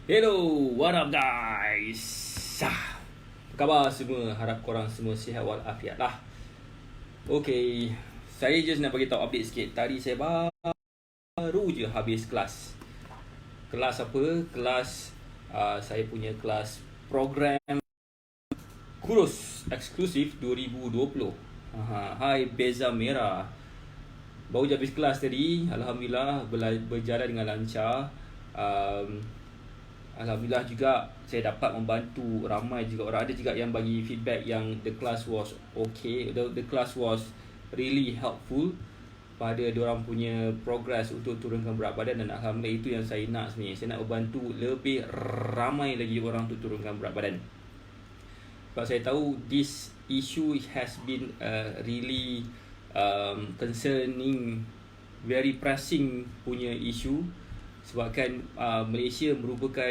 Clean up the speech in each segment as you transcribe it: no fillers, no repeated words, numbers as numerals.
Hello, what up guys? Apa khabar semua? Harap korang semua sihat walafiat lah. Okay, saya just nak bagi tahu update sikit. Tadi saya baru je habis kelas. Kelas apa? Kelas saya punya kelas program kurus eksklusif 2020. Hai Beza Merah. Baru je habis kelas tadi. Alhamdulillah berjalan dengan lancar. Alhamdulillah juga saya dapat membantu ramai juga orang. Ada juga yang bagi feedback yang the class was okay. The class was really helpful pada diorang punya progress untuk turunkan berat badan, dan alhamdulillah itu yang saya nak sebenarnya. Saya nak membantu lebih ramai lagi orang untuk turunkan berat badan. Sebab saya tahu this issue has been really concerning, very pressing punya issue. Sebabkan Malaysia merupakan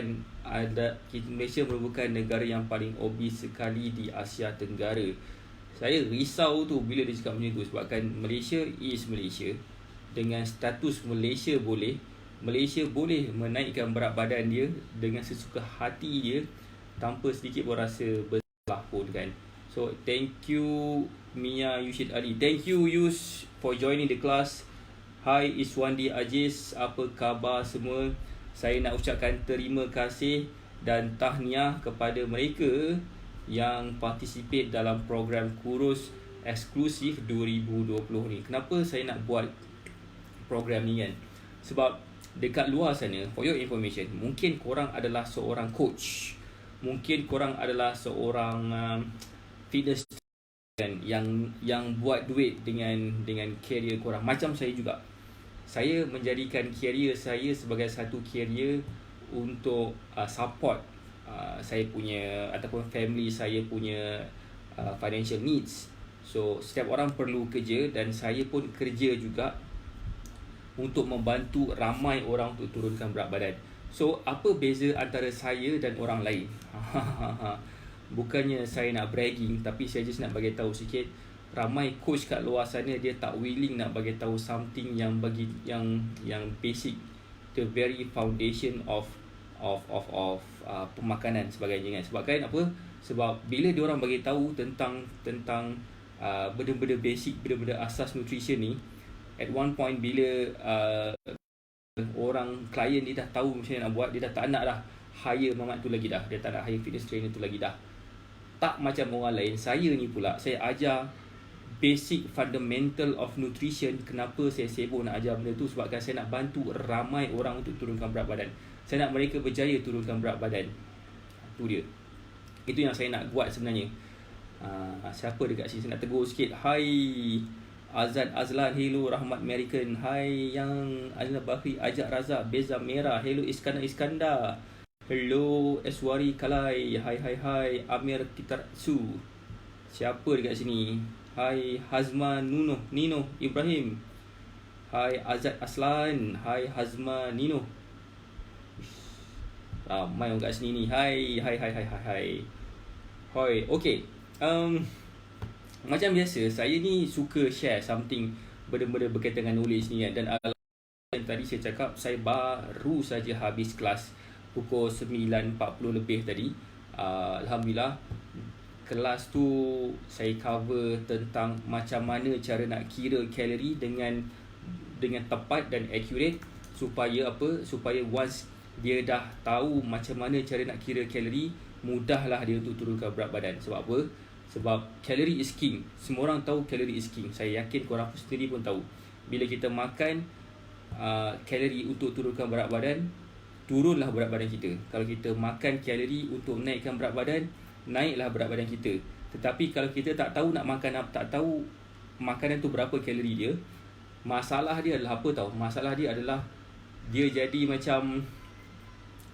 negara yang paling obes sekali di Asia Tenggara. Saya risau tu bila dia cakap macam tu, sebabkan Malaysia is Malaysia. Dengan status Malaysia boleh menaikkan berat badan dia dengan sesuka hati dia tanpa sedikit pun rasa bersalah pun kan. So thank you Mia Yushid Ali. Thank you Yus for joining the class. Hai Iswandi Aziz, apa khabar semua? Saya nak ucapkan terima kasih dan tahniah kepada mereka yang participate dalam program kurus eksklusif 2020 ni. Kenapa saya nak buat program ni kan? Sebab dekat luar sana, for your information, mungkin korang adalah seorang coach, mungkin korang adalah seorang fitness yang buat duit dengan career korang. Macam saya juga. Saya menjadikan career saya sebagai satu career untuk support saya punya ataupun family saya punya financial needs. So setiap orang perlu kerja dan saya pun kerja juga untuk membantu ramai orang untuk turunkan berat badan. So apa beza antara saya dan orang lain? Bukannya saya nak bragging, tapi saya just nak bagi tahu sikit. Ramai coach kat luar sana dia tak willing nak bagi tahu something yang basic, the very foundation of pemakanan sebagainya kan. Sebab kan apa? Sebab bila dia orang bagi tahu tentang benda-benda basic, benda-benda asas nutrition ni, at one point bila orang klien dia dah tahu macam mana nak buat, dia dah tak nak dah hire mamat tu lagi dah. Dia tak nak hire fitness trainer tu lagi dah. Tak macam orang lain. Saya ni pula, saya ajar basic fundamental of nutrition. Kenapa saya sibuk nak ajar benda tu? Sebabkan saya nak bantu ramai orang untuk turunkan berat badan. Saya nak mereka berjaya turunkan berat badan. Itu dia. Itu yang saya nak buat sebenarnya. Siapa dekat sini? Saya nak tegur sikit. Hai Azad Azlan, hello Rahmat American. Hai yang Azlan Bakri, Ajak Razak, Beza Merah, hello Iskandar. Hello Eswari Kalai. Hai Amir Kitarsu. Siapa dekat sini? Hai Hazma Nino Ibrahim. Hai Azad Aslan. Hai Hazma Nino. Ramai orang kat sini ni. Hai. Hoi, okay. Macam biasa, saya ni suka share something, benda-benda berkaitan dengan nulis ni kan. Dan tadi saya cakap, saya baru saja habis kelas pukul 9.40 lebih tadi. Alhamdulillah, kelas tu saya cover tentang macam mana cara nak kira kalori dengan tepat dan accurate, supaya once dia dah tahu macam mana cara nak kira kalori, mudahlah dia untuk turunkan berat badan. Sebab apa? Sebab kalori is king. Semua orang tahu kalori is king. Saya yakin korang sendiri pun tahu. Bila kita makan kalori untuk turunkan berat badan, turunlah berat badan kita. Kalau kita makan kalori untuk naikkan berat badan, naiklah berat badan kita. Tetapi kalau kita tak tahu nak makan apa, tak tahu makanan tu berapa kalori dia, masalah dia adalah apa tahu? Masalah dia adalah dia jadi macam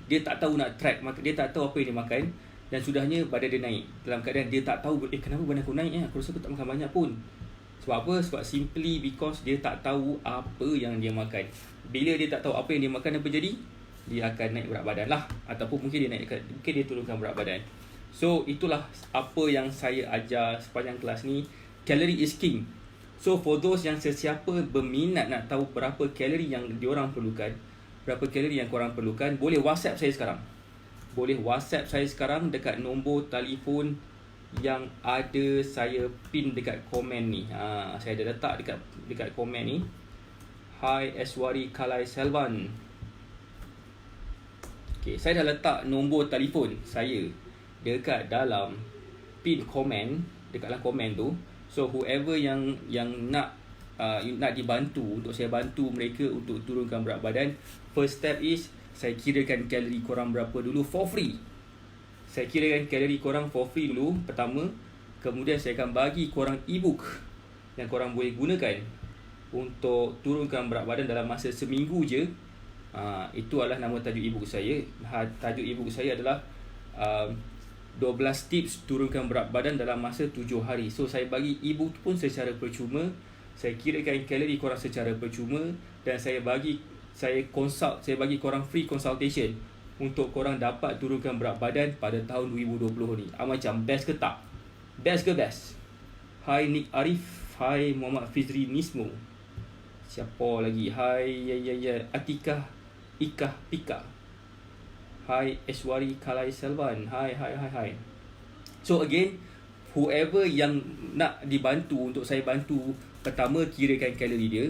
dia tak tahu nak track, dia tak tahu apa yang dia makan, dan sudahnya badan dia naik. Dalam keadaan dia tak tahu, kenapa badan aku naik aku rasa aku tak makan banyak pun. Sebab apa? Sebab simply because dia tak tahu apa yang dia makan. Bila dia tak tahu apa yang dia makan, apa jadi? Dia akan naik berat badan lah. Ataupun mungkin dia turunkan berat badan. So itulah apa yang saya ajar sepanjang kelas ni. Calorie is king. So for those yang sesiapa berminat nak tahu berapa kalori yang diorang perlukan, berapa kalori yang korang perlukan, boleh WhatsApp saya sekarang. boleh WhatsApp saya sekarang dekat nombor telefon yang ada saya pin dekat komen ni. Saya dah letak dekat komen ni. Hai Eswari Kalai Selvan. Okay, saya dah letak nombor telefon saya dekat dalam pin komen, dekat dalam komen tu. So whoever yang nak dibantu, untuk saya bantu mereka untuk turunkan berat badan, first step is saya kirakan kalori korang berapa dulu for free. Saya kirakan kalori korang for free dulu pertama. Kemudian saya akan bagi korang e-book yang korang boleh gunakan untuk turunkan berat badan dalam masa seminggu je. Itu adalah nama tajuk e-book saya. Tajuk e-book saya adalah 12 tips turunkan berat badan dalam masa 7 hari. So saya bagi e-book pun secara percuma. Saya kirakan kalori korang secara percuma. Dan saya bagi korang free consultation untuk korang dapat turunkan berat badan pada tahun 2020 ni. Macam best ke tak? Best ke best? Hai Nick Arif. Hai Muhammad Fizri Nismo. Siapa lagi? Hai Atikah Ikah Pika. Hai Eswari Kalai Selvan. Hai. So again, whoever yang nak dibantu untuk saya bantu, pertama kirakan kalori dia.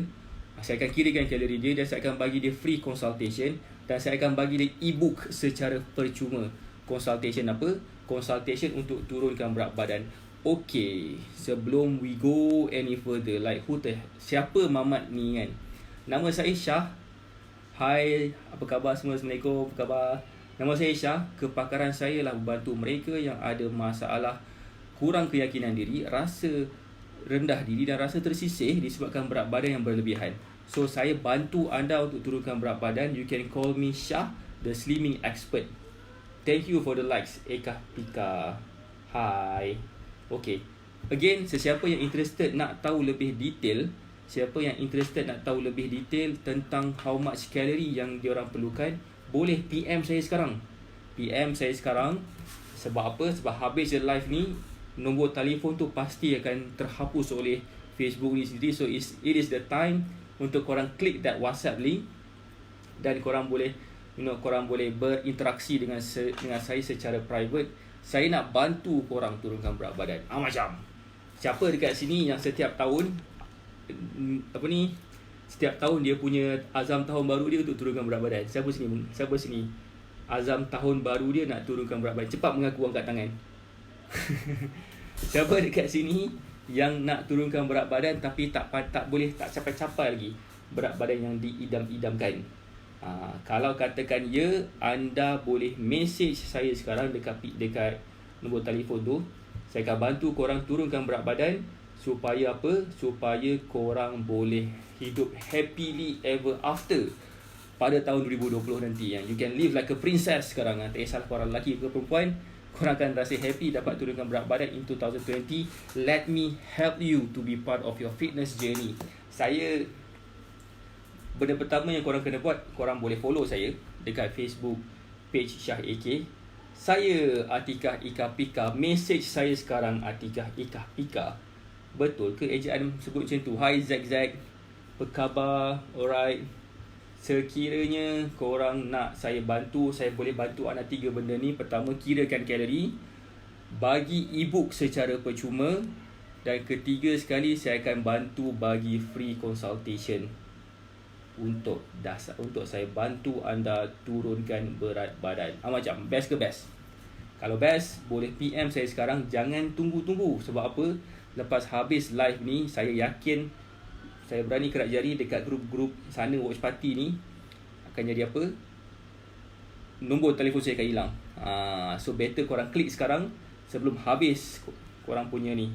Saya akan kirakan kalori dia dan saya akan bagi dia free consultation. Dan saya akan bagi dia e-book secara percuma. Consultation apa? Consultation untuk turunkan berat badan. Okay, sebelum we go any further, siapa Mamat ni kan? Nama saya Syah. Hai, apa khabar semua? Assalamualaikum, apa khabar? Nama saya Syah. Kepakaran saya lah membantu mereka yang ada masalah kurang keyakinan diri, rasa rendah diri dan rasa tersisih disebabkan berat badan yang berlebihan. So saya bantu anda untuk turunkan berat badan. You can call me Syah, the slimming expert. Thank you for the likes, Eka Pika. Hai. Okay. Again, sesiapa yang interested nak tahu lebih detail, tentang how much calorie yang diorang perlukan, boleh PM saya sekarang. Sebab apa? Sebab habis je live ni, nombor telefon tu pasti akan terhapus oleh Facebook ni sendiri. So it is the time untuk korang klik that WhatsApp link dan korang boleh berinteraksi dengan saya secara private. Saya nak bantu korang turunkan berat badan. Macam siapa dekat sini yang setiap tahun dia punya azam tahun baru dia untuk turunkan berat badan? Siapa sini azam tahun baru dia nak turunkan berat badan? Cepat mengaku, angkat tangan. Siapa dekat sini yang nak turunkan berat badan tapi tak capai lagi berat badan yang diidam-idamkan? Kalau katakan ya, anda boleh message saya sekarang dekat nombor telefon tu. Saya akan bantu korang turunkan berat badan supaya apa? Supaya korang boleh hidup happily ever after pada tahun 2020 nanti. You can live like a princess sekarang. Tak kisahlah korang lelaki ke perempuan, korang akan rasa happy dapat turunkan berat badan in 2020. Let me help you to be part of your fitness journey. Benda pertama yang korang kena buat, korang boleh follow saya dekat Facebook page Syah AK. Saya Atikah Ika Pika. Message saya sekarang, Atikah Ika Pika. Betul ke ejaan sebut macam tu? Hai Zack. Apa khabar? Alright. Sekiranya korang nak saya bantu, saya boleh bantu anda 3 benda ni. Pertama, kirakan kalori, bagi e-book secara percuma, dan ketiga sekali saya akan bantu bagi free consultation untuk saya bantu anda turunkan berat badan. Macam best ke best? Kalau best, boleh PM saya sekarang. Jangan tunggu-tunggu. Sebab apa? Lepas habis live ni, saya yakin saya berani kerak jari dekat grup-grup sana watch party ni akan jadi apa? Nombor telefon saya akan hilang. So better korang klik sekarang sebelum habis korang punya ni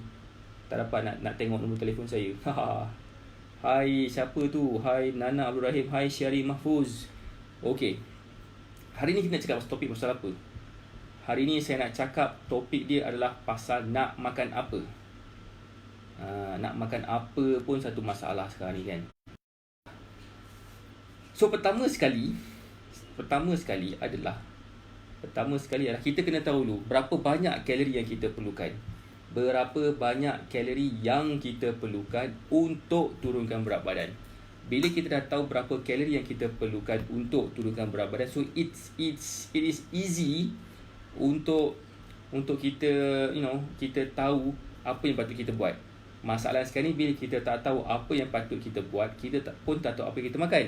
tak dapat nak tengok nombor telefon saya. Hai, siapa tu? Hai Nana Abdul Rahim. Hai Syari Mahfuz. Okay, hari ni kita nak cakap topik pasal apa? Hari ni saya nak cakap topik dia adalah pasal nak makan apa. Nak makan apa pun satu masalah sekarang ni kan. So pertama sekali adalah kita kena tahu dulu berapa banyak kalori yang kita perlukan. Berapa banyak kalori yang kita perlukan untuk turunkan berat badan. bila kita dah tahu berapa kalori yang kita perlukan untuk turunkan berat badan, so it is easy untuk kita kita tahu apa yang patut kita buat. Masalah sekarang ni, bila kita tak tahu apa yang patut kita buat, kita pun tak tahu apa yang kita makan.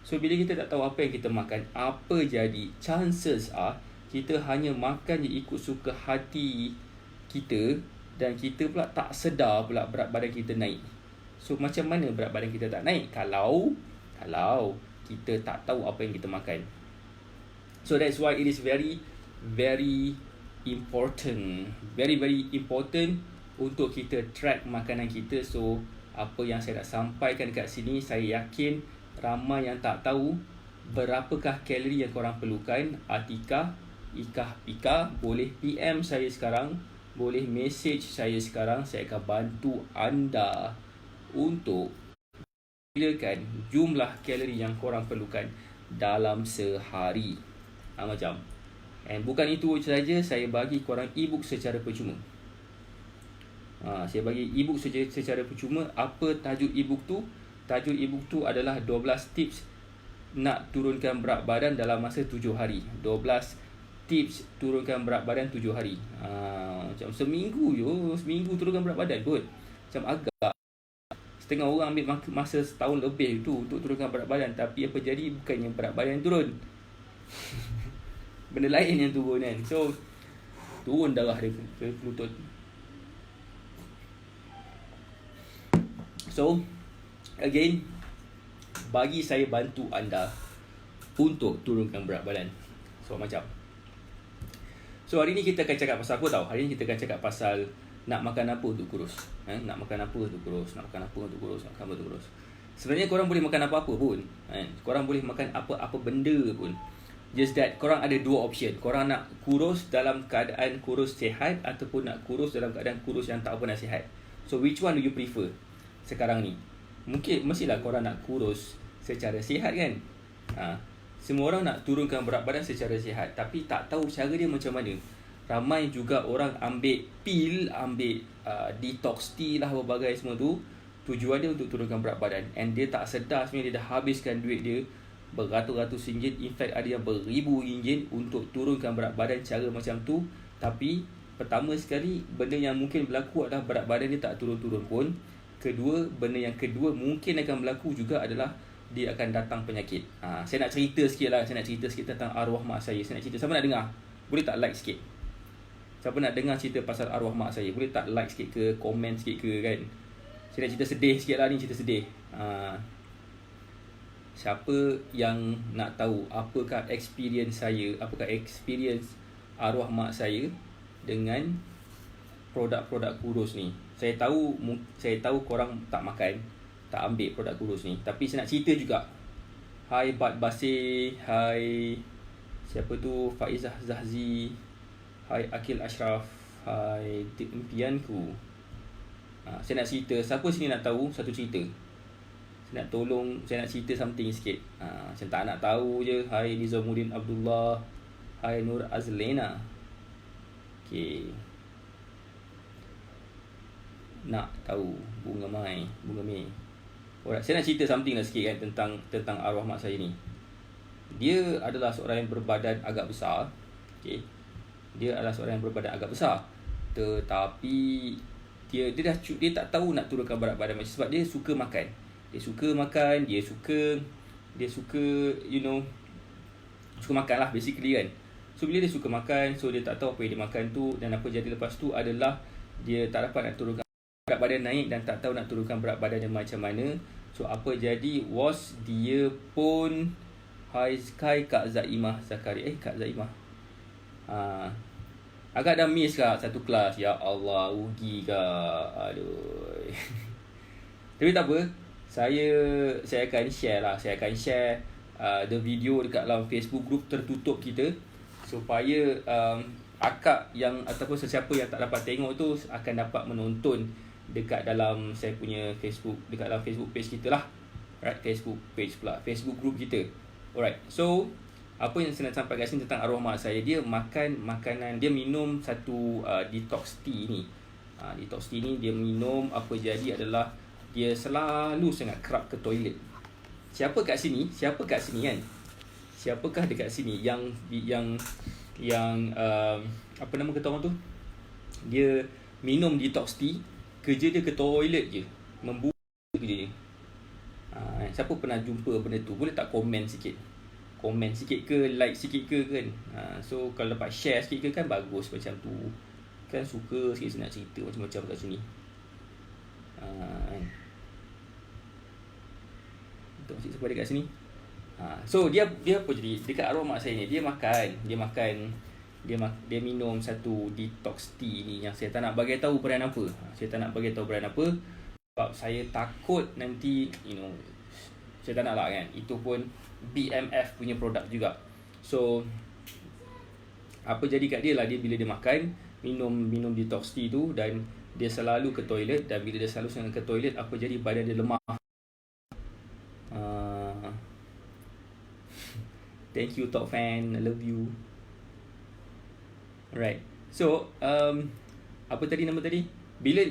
So bila kita tak tahu apa yang kita makan, apa jadi? Chances are kita hanya makan je ikut suka hati kita, dan kita pula tak sedar pula berat badan kita naik. So macam mana berat badan kita tak naik kalau kita tak tahu apa yang kita makan? So that's why it is very important, very important untuk kita track makanan kita. So apa yang saya nak sampaikan dekat sini, saya yakin ramai yang tak tahu berapakah kalori yang korang perlukan. Atikah, Pika boleh PM saya sekarang, boleh message saya sekarang. Saya akan bantu anda untuk hilakan jumlah kalori yang korang perlukan dalam sehari. Macam. And bukan itu saja, saya bagi korang e-book secara percuma. Saya bagi e-book secara percuma. Apa tajuk e-book tu? Tajuk e-book tu adalah 12 tips nak turunkan berat badan dalam masa 7 hari. 12 tips turunkan berat badan 7 hari. Macam seminggu turunkan berat badan kot. Macam agak setengah orang ambil masa setahun lebih tu untuk turunkan berat badan, tapi apa jadi? Bukannya berat badan turun. Benda lain yang turun kan. So turun darah dia ke lutut. So again, bagi saya bantu anda untuk turunkan berat badan. So macam, so hari ni kita akan cakap pasal apa tau? Hari ni kita akan cakap pasal nak makan apa untuk kurus. Nak makan apa untuk kurus. Sebenarnya korang boleh makan apa-apa pun. Korang boleh makan apa-apa benda pun. Just that korang ada dua option. Korang nak kurus dalam keadaan kurus sihat, ataupun nak kurus dalam keadaan kurus yang tak pernah sihat. So which one do you prefer sekarang ni? Mestilah korang nak kurus secara sihat kan. Semua orang nak turunkan berat badan secara sihat, tapi tak tahu cara dia macam mana. Ramai juga orang ambil pil, ambil detox tea lah, berbagai semua tu. Tujuan dia untuk turunkan berat badan, and dia tak sedar sebenarnya dia dah habiskan duit dia beratus-ratus ringgit. In fact ada yang beribu ringgit untuk turunkan berat badan cara macam tu. Tapi pertama sekali, benda yang mungkin berlaku adalah berat badan dia tak turun-turun pun. Benda yang kedua mungkin akan berlaku juga adalah dia akan datang penyakit. Saya nak cerita sikit tentang arwah mak saya. Saya nak cerita. Siapa nak dengar? Boleh tak like sikit? Siapa nak dengar cerita pasal arwah mak saya? Boleh tak like sikit ke, komen sikit ke kan? Saya nak cerita sedih sikit lah ni, cerita sedih. Siapa yang nak tahu apakah experience saya, apakah experience arwah mak saya dengan produk-produk kurus ni? Saya tahu korang tak makan, tak ambil produk kurus ni, tapi saya nak cerita juga. Hai Bat Basir, hai siapa tu, Faizah Zahzi, hai Akil Ashraf, hai impianku. Saya nak cerita. Siapa sini nak tahu satu cerita? Saya nak cerita something sikit. Macam tak nak tahu je. Hai Nizamuddin Abdullah, hai Nur Azlena. Okay, nak tahu Bunga Mei. Alright, saya nak cerita something lah sikit kan tentang arwah mak saya ni. Dia adalah seorang yang berbadan agak besar. Okay, dia adalah seorang yang berbadan agak besar, tetapi dia tak tahu nak turunkan berat badan macam, sebab dia suka makan. Dia suka suka makan lah basically kan. So bila dia suka makan, so dia tak tahu apa yang dia makan tu, dan apa jadi lepas tu adalah dia tak dapat nak turunkan berat badan naik, dan tak tahu nak turunkan berat badan dia macam mana. So apa jadi was dia pun Hai Kak Zaimah Zakaria. Kak Zaimah, agak dah miss Kak satu kelas. Ya Allah, rugi Kak. Aduh. Tapi tak apa, saya akan share the video dekat dalam Facebook group tertutup kita, supaya akak yang ataupun sesiapa yang tak dapat tengok tu akan dapat menonton dekat dalam saya punya Facebook, dekat dalam Facebook page kita lah. Right, Facebook page pula, Facebook group kita. Alright, so apa yang saya nak sampaikan sini tentang arwah mak saya, dia makan makanan, dia minum satu detox tea ni. Detox tea ni dia minum, apa jadi adalah dia selalu sangat kerap ke toilet. Siapa kat sini kan? Siapakah dekat sini yang apa nama kata orang tu? Dia minum detox tea, kerja dia ke toilet je, membuat kerja dia. Siapa pernah jumpa benda tu? Boleh tak komen sikit? Komen sikit ke, like sikit ke kan? So kalau dapat share sikit ke kan bagus macam tu. Kan suka sikit nak cerita macam-macam kat sini. Kan. Untuk siapa dekat sini? So dia apa jadi dekat arwah mak saya ni, dia minum satu detox tea ni yang saya tak nak bagi tahu brand apa. Sebab saya takut nanti saya tak nak lah kan. Itu pun BMF punya produk juga. So apa jadi kat dia lah, dia bila dia makan minum detox tea tu, dan dia selalu ke toilet, dan bila dia selalu ke toilet, apa jadi badan dia lemah. Thank you top fan, I love you. Alright. So apa tadi nama tadi? Bila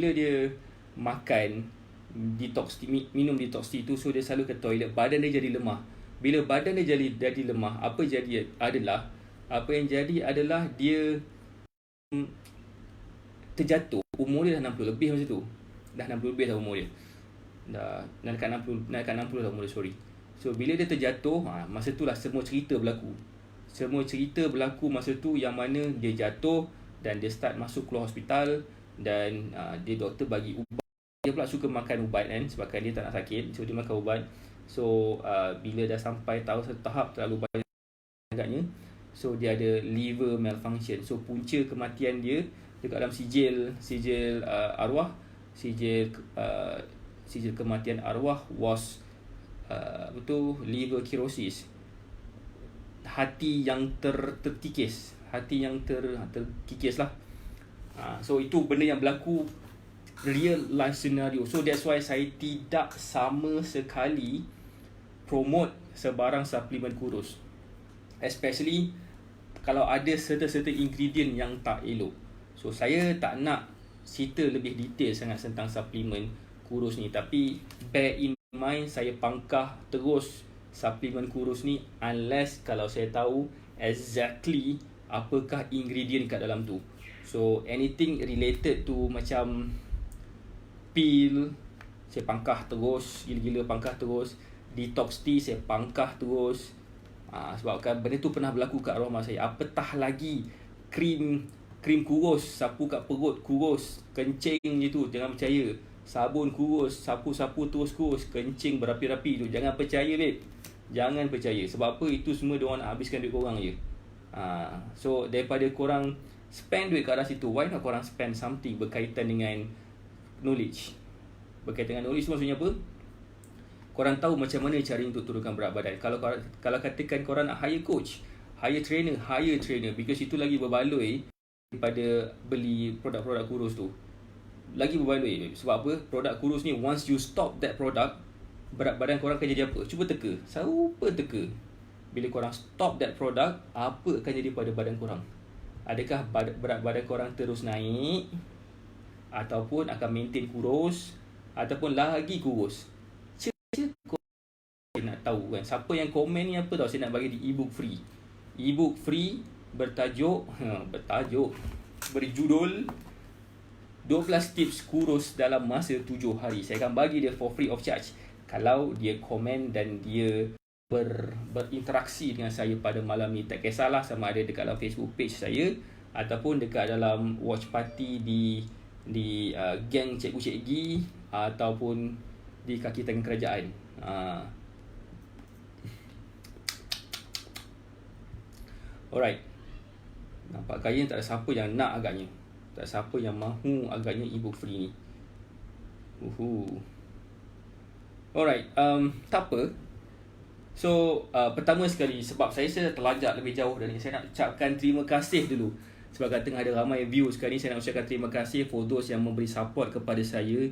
dia makan detox tea, minum detox tea tu, so dia selalu ke toilet, badan dia jadi lemah. Bila badan dia jadi lemah, apa yang jadi adalah dia terjatuh. Umur dia dah 60 lebih masa tu. Dah 60 lebih dah umur dia. Dah dekat 60 dah umur dia, sorry. So bila dia terjatuh, masa tu lah semua cerita berlaku masa tu, yang mana dia jatuh dan dia start masuk keluar hospital, dan dia doktor bagi ubat. Dia pula suka makan ubat kan, sebabkan dia tak nak sakit, so dia makan ubat. So bila dah sampai tahap terlalu banyak agaknya, so dia ada liver malfunction. So punca kematian dia dekat dalam sijil arwah, sijil kematian arwah was liver cirrhosis. Hati yang terkikis lah. So itu benda yang berlaku real life scenario. So that's why saya tidak sama sekali promote sebarang suplemen kurus, especially kalau ada certain ingredient yang tak elok. So saya tak nak cerita lebih detail sangat tentang suplemen kurus ni, tapi bear in mind, saya pangkah terus suplemen kurus ni unless kalau saya tahu exactly apakah ingredient kat dalam tu. So anything related to macam pil, saya pangkah terus, gila-gila pangkah terus. Detox tea saya pangkah terus. Sebabkan benda tu pernah berlaku kat arwah mak saya. Apatah lagi krim kurus, sapu kat perut kurus, kencing je tu, jangan percaya. Sabun kurus, sapu-sapu terus kurus, kencing berapi-rapi tu, jangan percaya babe. Jangan percaya. Sebab apa? Itu semua diorang nak habiskan duit korang je. So daripada korang spend duit kat arah situ, why not korang spend something berkaitan dengan knowledge. Berkaitan dengan knowledge tu maksudnya apa? Korang tahu macam mana cara untuk turunkan berat badan. Kalau katakan korang nak hire coach, hire trainer, because itu lagi berbaloi daripada beli produk-produk kurus tu. Lagi berbaloi. Sebab apa? Produk kurus ni, once you stop that product, berat badan korang akan jadi apa? Cuba teka. Siapa teka? Bila korang stop that product, apa akan jadi pada badan korang? Adakah berat badan korang terus naik, ataupun akan maintain kurus, ataupun lagi kurus? Saya nak tahu kan. Siapa yang komen ni apa tau, saya nak bagi di ebook free berjudul 12 tips kurus dalam masa 7 hari. Saya akan bagi dia for free of charge kalau dia komen dan dia berinteraksi dengan saya pada malam ni. Tak kisahlah sama ada dekat dalam Facebook page saya ataupun dekat dalam watch party di geng cikgu-cikgi ataupun di kaki tangan kerajaan. Alright. Nampak kaya tak ada siapa yang nak agaknya. Tak ada siapa yang mahu agaknya ebook free ni. Alright, tak apa. So, pertama sekali, sebab saya terlajak lebih jauh dan saya nak ucapkan terima kasih dulu. Sebab tengah ada ramai views sekarang ni, saya nak ucapkan terima kasih for those yang memberi support kepada saya,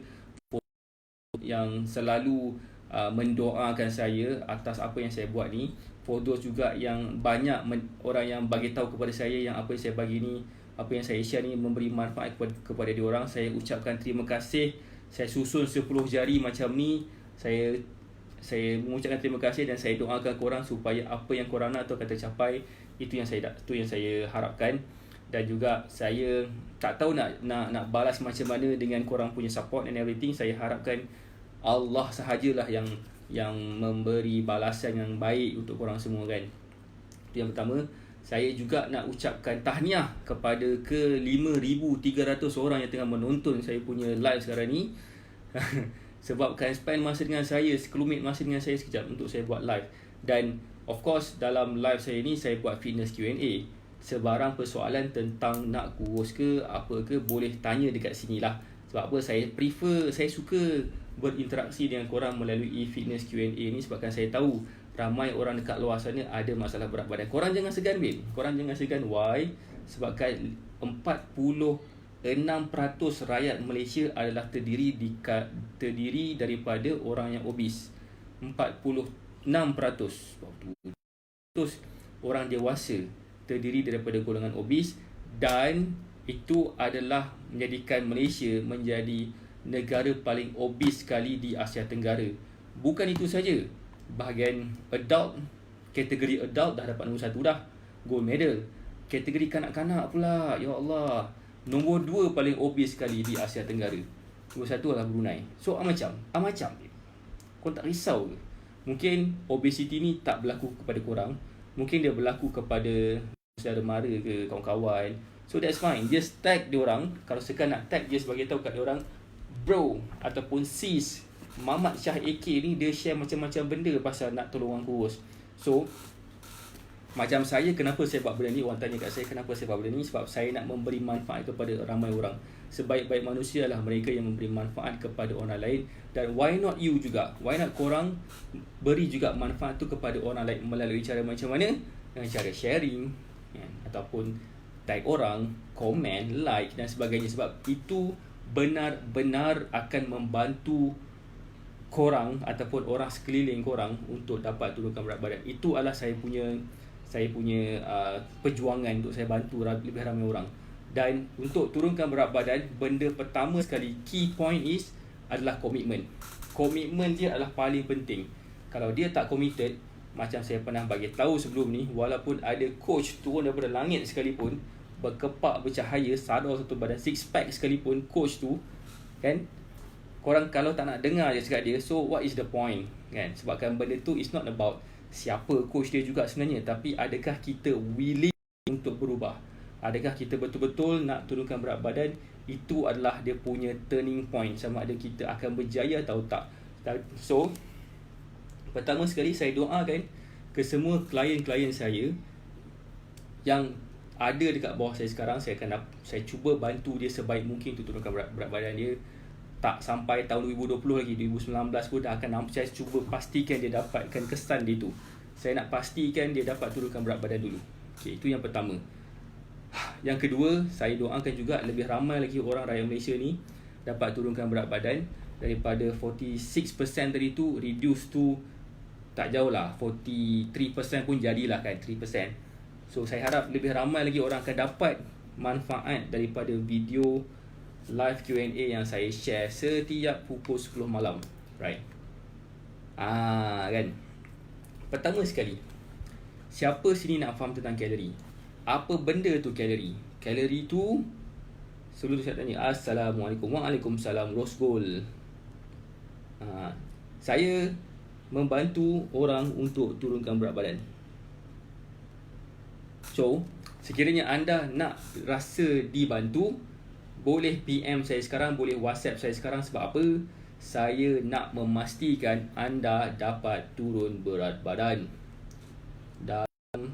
yang selalu mendoakan saya atas apa yang saya buat ni. For those juga yang banyak orang yang bagi tahu kepada saya yang apa yang saya bagi ni, apa yang saya share ni memberi manfaat kepada diorang. Saya ucapkan terima kasih. Saya susun 10 jari macam ni. Saya Saya mengucapkan terima kasih dan saya doakan korang supaya apa yang korang nak tu akan tercapai. Itu yang saya harapkan. Dan juga saya tak tahu nak balas macam mana dengan korang punya support and everything. Saya harapkan Allah sahajalah yang memberi balasan yang baik untuk korang semua kan. Itu yang pertama. Saya juga nak ucapkan tahniah kepada ke 5,300 orang yang tengah menonton saya punya live sekarang ni. Sebabkan spend masa dengan saya, sekelumit masa dengan saya sekejap untuk saya buat live. Dan of course dalam live saya ni saya buat fitness Q&A. Sebarang persoalan tentang nak kurus ke apa ke boleh tanya dekat sini lah. Sebab apa saya suka berinteraksi dengan korang melalui fitness Q&A ni sebabkan saya tahu ramai orang dekat luar sana ada masalah berat badan. Korang jangan segan babe. Korang jangan segan. Why? Sebabkan 46% rakyat Malaysia adalah terdiri daripada orang yang obes. 46% orang dewasa terdiri daripada golongan obes, dan itu adalah menjadikan Malaysia menjadi negara paling obes sekali di Asia Tenggara. Bukan itu saja, bahagian adult, kategori adult dah dapat nombor 1 dah, gold medal. Kategori kanak-kanak pula, ya Allah, nombor 2 paling obes sekali di Asia Tenggara. Nombor 1 adalah Brunei. So macam kau tak risau ke? Mungkin obesity ni tak berlaku kepada korang, mungkin dia berlaku kepada saudara mara ke kawan-kawan. So that's fine, just tag dia orang. Kalau sekarang nak tag, just bagi tahu kat dia orang, bro ataupun sis, Mamat Syah AK ni dia share macam-macam benda pasal nak tolong orang kurus. So macam saya, kenapa saya buat benda ni? Orang tanya kat saya kenapa saya buat benda ni. Sebab saya nak memberi manfaat kepada ramai orang. Sebaik-baik manusia adalah mereka yang memberi manfaat kepada orang lain. Dan why not you juga? Why not korang beri juga manfaat tu kepada orang lain melalui cara macam mana? Dengan cara sharing, ataupun tag orang, komen, like dan sebagainya. Sebab itu benar-benar akan membantu korang ataupun orang sekeliling korang untuk dapat turunkan berat badan. Itu adalah saya punya perjuangan untuk saya bantu lebih ramai orang. Dan untuk turunkan berat badan, benda pertama sekali, key point adalah komitmen. Komitmen dia adalah paling penting. Kalau dia tak committed, macam saya pernah bagi tahu sebelum ni, walaupun ada coach turun daripada langit sekalipun, berkepak bercahaya, sadar satu badan, six pack sekalipun coach tu, kan, korang kalau tak nak dengar je cakap dia, so what is the point, kan? Sebabkan benda tu is not about siapa coach dia juga sebenarnya, tapi adakah kita willing untuk berubah, adakah kita betul-betul nak turunkan berat badan. Itu adalah dia punya turning point, sama ada kita akan berjaya atau tak. So pertama sekali saya doakan ke semua klien-klien saya yang ada dekat bawah saya sekarang. Saya cuba bantu dia sebaik mungkin untuk turunkan berat badan dia. Tak sampai tahun 2020 lagi, 2019 pun dah akan saya cuba pastikan dia dapatkan kesan dia tu. Saya nak pastikan dia dapat turunkan berat badan dulu. Okay, itu yang pertama. Yang kedua, saya doakan juga lebih ramai lagi orang rakyat Malaysia ni dapat turunkan berat badan. Daripada 46% tadi tu reduce to tak jauh lah, 43% pun jadilah kan, 3%. So saya harap lebih ramai lagi orang akan dapat manfaat daripada video live Q&A yang saya share setiap pukul 10 malam, right? Kan. Pertama sekali, siapa sini nak faham tentang kalori? Apa benda tu kalori? Kalori tu, sebelum tu saya tanya, Assalamualaikum. Waalaikumsalam, Rose Gold. Saya membantu orang untuk turunkan berat badan. So, sekiranya anda nak rasa dibantu, boleh PM saya sekarang, boleh WhatsApp saya sekarang. Sebab apa? Saya nak memastikan anda dapat turun berat badan dalam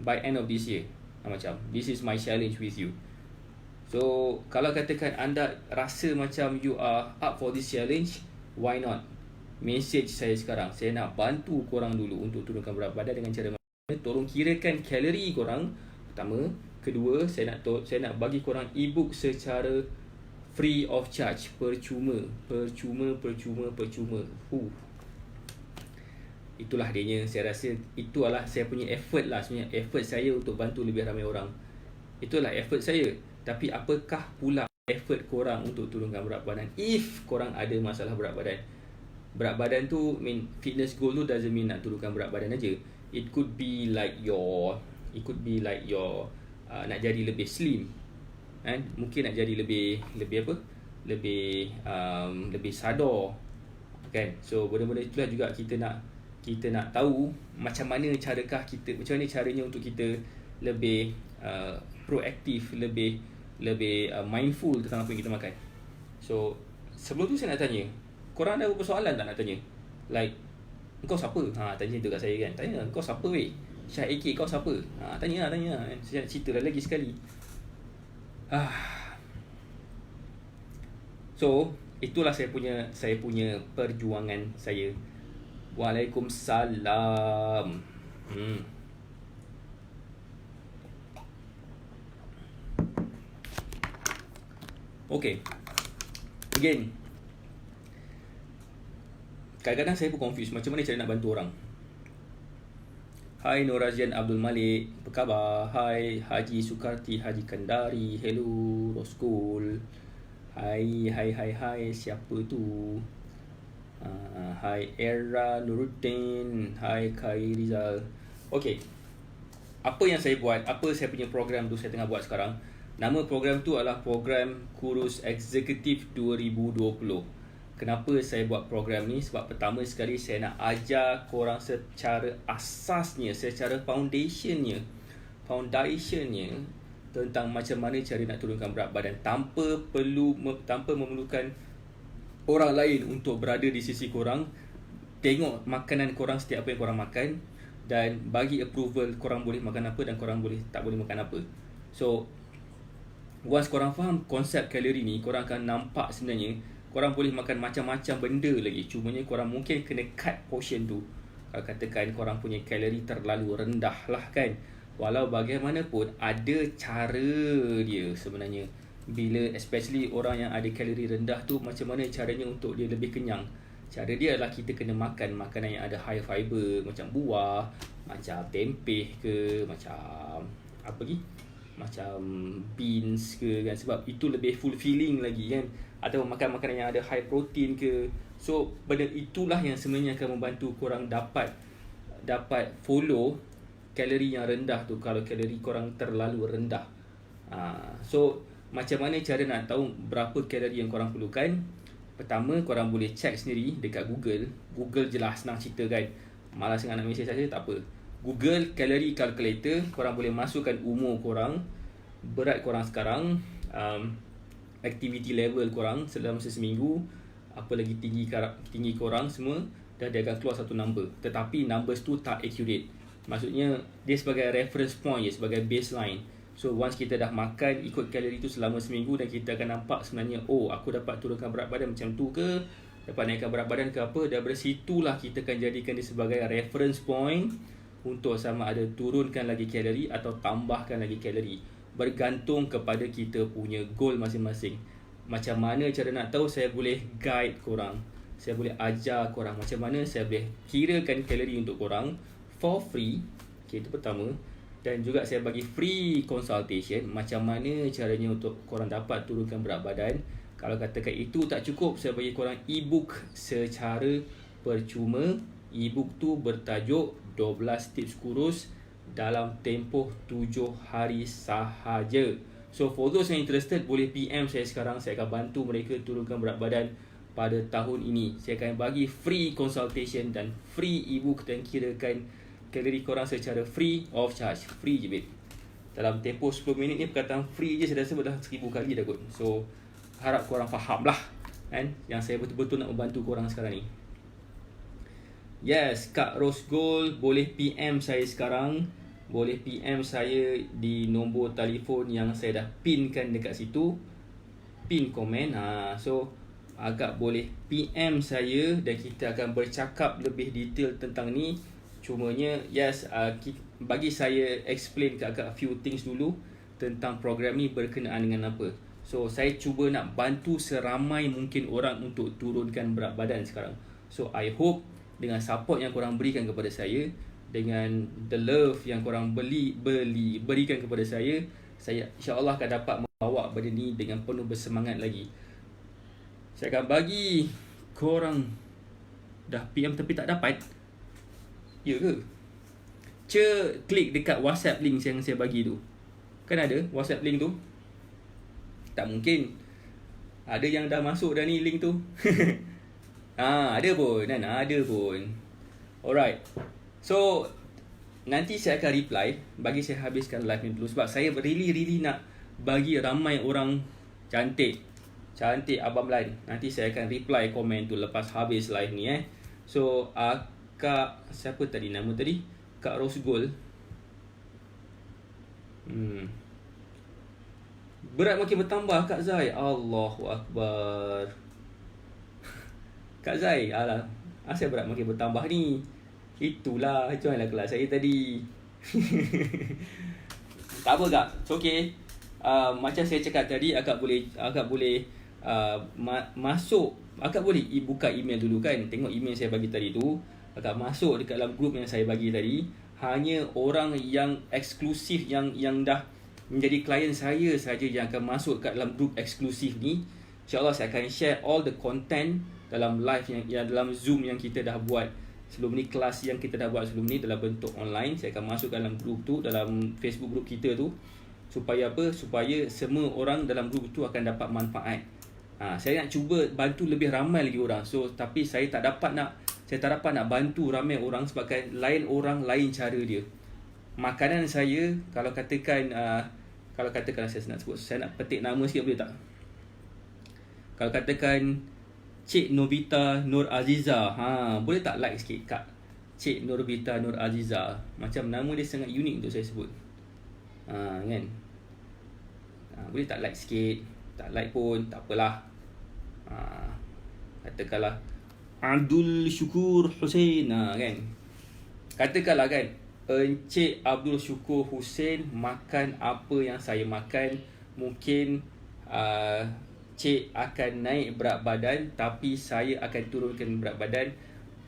by end of this year. Macam, this is my challenge with you. So, kalau katakan anda rasa macam you are up for this challenge, why not? Message saya sekarang. Saya nak bantu korang dulu untuk turunkan berat badan dengan cara mana? Tolong kirakan kalori korang, pertama. Kedua, saya nak bagi korang e-book secara free of charge, percuma. Itulah dianya. Saya rasa itu adalah saya punya effort lah sebenarnya. Effort saya untuk bantu lebih ramai orang. Itulah effort saya. Tapi apakah pula effort korang untuk turunkan berat badan if korang ada masalah berat badan? berat badan tu, fitness goal tu doesn't mean nak turunkan berat badan aja. It could be like your nak jadi lebih slim, kan? Mungkin nak jadi lebih apa? Lebih sadar, kan? So benda-benda itulah juga kita nak tahu macam mana caranya untuk kita lebih proaktif, lebih mindful tentang apa yang kita makan. So sebelum tu saya nak tanya, korang ada beberapa soalan tak nak tanya? Like, kau siapa? Tanya tu kat saya kan. Tanya, kau siapa weh? Syah AK, kau siapa? Tanya. Saya nak cerita lagi sekali. So, itulah saya punya perjuangan saya. Waalaikumsalam. Okay. Again, kadang-kadang saya pun confused macam mana cara nak bantu orang. Hai Norazian Abdul Malik, apa khabar? Hai Haji Sukarti Haji Kandari, hello Roskul. Hai, siapa tu? Hai Era Nuruddin, hai Kai Rizal. Okay, apa yang saya buat, apa saya punya program tu saya tengah buat sekarang. Nama program tu adalah Program Kurus Eksekutif 2020. Kenapa saya buat program ni? Sebab pertama sekali saya nak ajar korang secara asasnya, secara foundationnya tentang macam mana cara nak turunkan berat badan tanpa memerlukan orang lain untuk berada di sisi korang, tengok makanan korang setiap apa yang korang makan, dan bagi approval korang boleh makan apa dan korang tak boleh makan apa. So once korang faham konsep kalori ni, korang akan nampak sebenarnya korang boleh makan macam-macam benda lagi. Cumanya korang mungkin kena cut portion tu. Kalau katakan korang punya kalori terlalu rendah lah kan. Walau bagaimanapun ada cara dia sebenarnya. Bila especially orang yang ada kalori rendah tu, macam mana caranya untuk dia lebih kenyang. Cara dia adalah kita kena makan makanan yang ada high fiber, macam buah, macam tempeh ke, macam apa lagi? Macam beans ke kan, sebab itu lebih fulfilling lagi kan. Atau makan makanan yang ada high protein ke. So benda itulah yang sebenarnya akan membantu korang dapat follow kalori yang rendah tu kalau kalori korang terlalu rendah. So macam mana cara nak tahu berapa kalori yang korang perlukan? Pertama, korang boleh check sendiri dekat Google. Google jelas, senang cerita kan. Malas sangat nak mesej saya, tak apa. Google calorie calculator, korang boleh masukkan umur korang, berat korang sekarang, activity level korang selama seminggu, apa lagi tinggi korang semua, dan dia akan keluar satu number. Tetapi numbers tu tak accurate. Maksudnya dia sebagai reference point je, sebagai baseline. So once kita dah makan ikut kalori tu selama seminggu, dan kita akan nampak sebenarnya, oh aku dapat turunkan berat badan macam tu ke, dapat naikkan berat badan ke apa. Daripada situlah kita akan jadikan dia sebagai reference point untuk sama ada turunkan lagi kalori atau tambahkan lagi kalori. Bergantung kepada kita punya goal masing-masing. Macam mana cara nak tahu? Saya boleh guide korang, saya boleh ajar korang macam mana saya boleh kirakan kalori untuk korang for free. Okay, itu pertama. Dan juga saya bagi free consultation macam mana caranya untuk korang dapat turunkan berat badan. Kalau katakan itu tak cukup, saya bagi korang e-book secara percuma. E-book tu bertajuk 12 tips kurus dalam tempoh 7 hari sahaja. So for those yang interested, boleh PM saya sekarang. Saya akan bantu mereka turunkan berat badan pada tahun ini. Saya akan bagi free consultation dan free e-book, dan kirakan kalori korang secara free of charge. Free je babe. Dalam tempoh 10 minit ni, perkataan free je saya rasa dah 1000 kali dah kot. So harap korang faham lah kan, yang saya betul-betul nak membantu korang sekarang ni. Yes, Kak Rosgol, boleh PM saya sekarang. Boleh PM saya di nombor telefon yang saya dah pinkan dekat situ. Pin komen. So agak boleh PM saya dan kita akan bercakap lebih detail tentang ni. Cumanya yes, bagi saya explain agak few things dulu tentang program ni berkenaan dengan apa. So saya cuba nak bantu seramai mungkin orang untuk turunkan berat badan sekarang. So I hope dengan support yang korang berikan kepada saya, dengan the love yang korang berikan kepada saya insya-Allah akan dapat membawa benda ni dengan penuh bersemangat lagi. Saya akan bagi korang dah PM tapi tak dapat. Ya ke? Klik dekat WhatsApp link yang saya bagi tu. Kan ada WhatsApp link tu? Tak mungkin. Ada yang dah masuk dah ni link tu. Ada pun kan? Ada pun. Alright. So nanti saya akan reply. Bagi saya habiskan live ni dulu. Sebab saya really nak bagi ramai orang cantik Abang Lan. Nanti saya akan reply komen tu lepas habis live ni So Kak, siapa tadi nama tadi? Kak Rose Gold. Berat makin bertambah Kak Zai. Allahu Akbar. Kak Zai, alah, asal berat makin bertambah ni? Itulah, joinlah kelas saya tadi. Tak apa Kak, it's okay. Macam saya cakap tadi, akak boleh masuk. Akak boleh buka email dulu kan. Tengok email saya bagi tadi tu. Akak masuk dekat dalam grup yang saya bagi tadi. Hanya orang yang eksklusif, yang dah menjadi klien saya saja yang akan masuk kat dalam grup eksklusif ni. InsyaAllah saya akan share all the content dalam live yang dalam Zoom yang kita dah buat sebelum ni, kelas yang kita dah buat sebelum ni dalam bentuk online. Saya akan masuk dalam grup tu, dalam Facebook grup kita tu. Supaya apa? Supaya semua orang dalam grup tu akan dapat manfaat. Saya nak cuba bantu lebih ramai lagi orang. So tapi saya tak dapat nak bantu ramai orang sebabkan lain orang lain cara dia. Makanan saya, kalau katakan saya nak sebut, saya nak petik nama sikit boleh tak? Kalau katakan Cik Novita Nur Aziza, boleh tak like sikit Kak Cik Novita Nur Aziza? Macam nama dia sangat unik untuk saya sebut. Kan? Boleh tak like sikit? Tak like pun tak apalah. Katakanlah Abdul Syukur Hussein, kan? Katakanlah kan, Encik Abdul Syukur Hussein makan apa yang saya makan. Mungkin Cik akan naik berat badan, tapi saya akan turunkan berat badan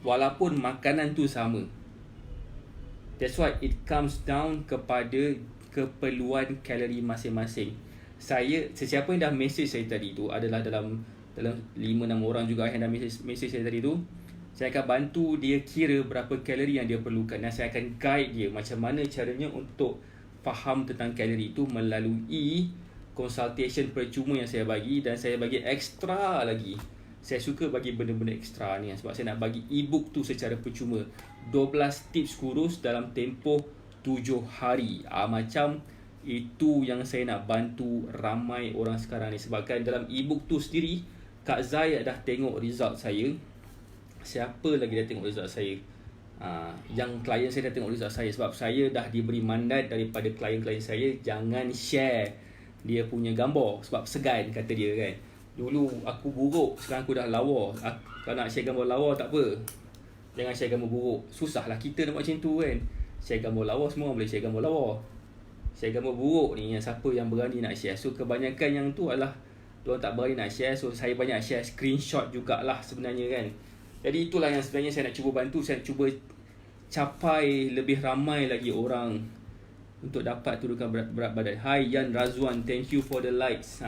walaupun makanan tu sama. That's why it comes down kepada keperluan kalori masing-masing. Sesiapa yang dah message saya tadi tu adalah dalam 5-6 orang juga yang dah message saya tadi tu. Saya akan bantu dia kira berapa kalori yang dia perlukan, dan saya akan guide dia macam mana caranya untuk faham tentang kalori itu melalui consultation percuma yang saya bagi. Dan saya bagi ekstra lagi. Saya suka bagi benda-benda ekstra ni sebab saya nak bagi e-book tu secara percuma. 12 tips kurus dalam tempoh 7 hari. Macam itu yang saya nak bantu ramai orang sekarang ni. Sebabkan dalam e-book tu sendiri, Kak Zai dah tengok result saya. Siapa lagi dah tengok result saya? Yang klien saya dah tengok result saya. Sebab saya dah diberi mandat daripada klien-klien saya, jangan share dia punya gambar sebab segan, kata dia kan. Dulu aku buruk, sekarang aku dah lawa. Kalau nak share gambar lawa tak apa, jangan share gambar buruk. Susahlah kita nak buat macam tu kan. Share gambar lawa, semua boleh share gambar lawa. Share gambar buruk ni yang siapa yang berani nak share. So kebanyakan yang tu adalah diorang tak berani nak share. So saya banyak share screenshot jugalah sebenarnya kan. Jadi itulah yang sebenarnya saya nak cuba bantu. Saya nak cuba capai lebih ramai lagi orang untuk dapat turunkan berat badan. Hai Yan Razwan, thank you for the likes.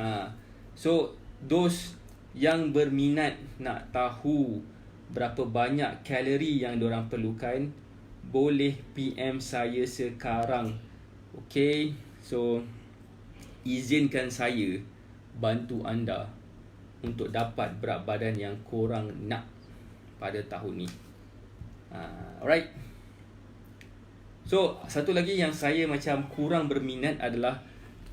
So those yang berminat nak tahu berapa banyak kalori yang diorang perlukan, boleh PM saya sekarang. Okay, so izinkan saya bantu anda untuk dapat berat badan yang korang nak pada tahun ni. Alright. So satu lagi yang saya macam kurang berminat adalah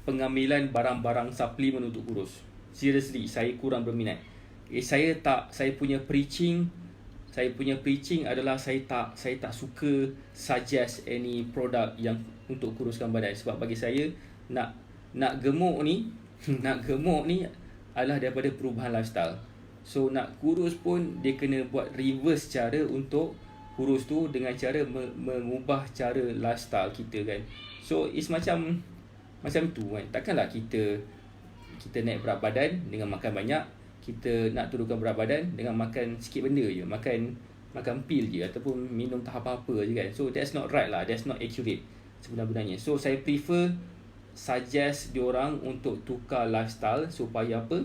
pengambilan barang-barang suplemen untuk kurus. Seriously, saya kurang berminat. Saya punya preaching adalah saya tak suka suggest any product yang untuk kuruskan badan. Sebab bagi saya nak gemuk ni adalah daripada perubahan lifestyle. So nak kurus pun dia kena buat reverse cara untuk kurus tu dengan cara mengubah cara lifestyle kita kan. So it's macam tu kan. Takkanlah kita naik berat badan dengan makan banyak, kita nak turunkan berat badan dengan makan sikit benda je, makan pil je ataupun minum tak apa-apa je kan. So that's not right lah, that's not accurate sebenarnya. So saya prefer suggest diorang untuk tukar lifestyle supaya apa?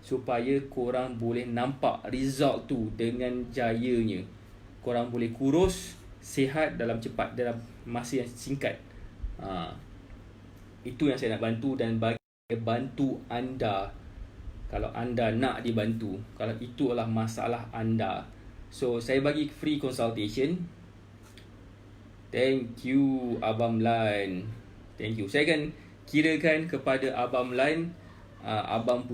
supaya korang boleh nampak result tu dengan jayanya. Korang boleh kurus, sihat dalam masa yang singkat. Itu yang saya nak bantu dan bantu anda kalau anda nak dibantu, kalau itu adalah masalah anda. So saya bagi free consultation. Thank you Abang Lan. Thank you. Saya akan kirakan kepada Abang Lan, Abang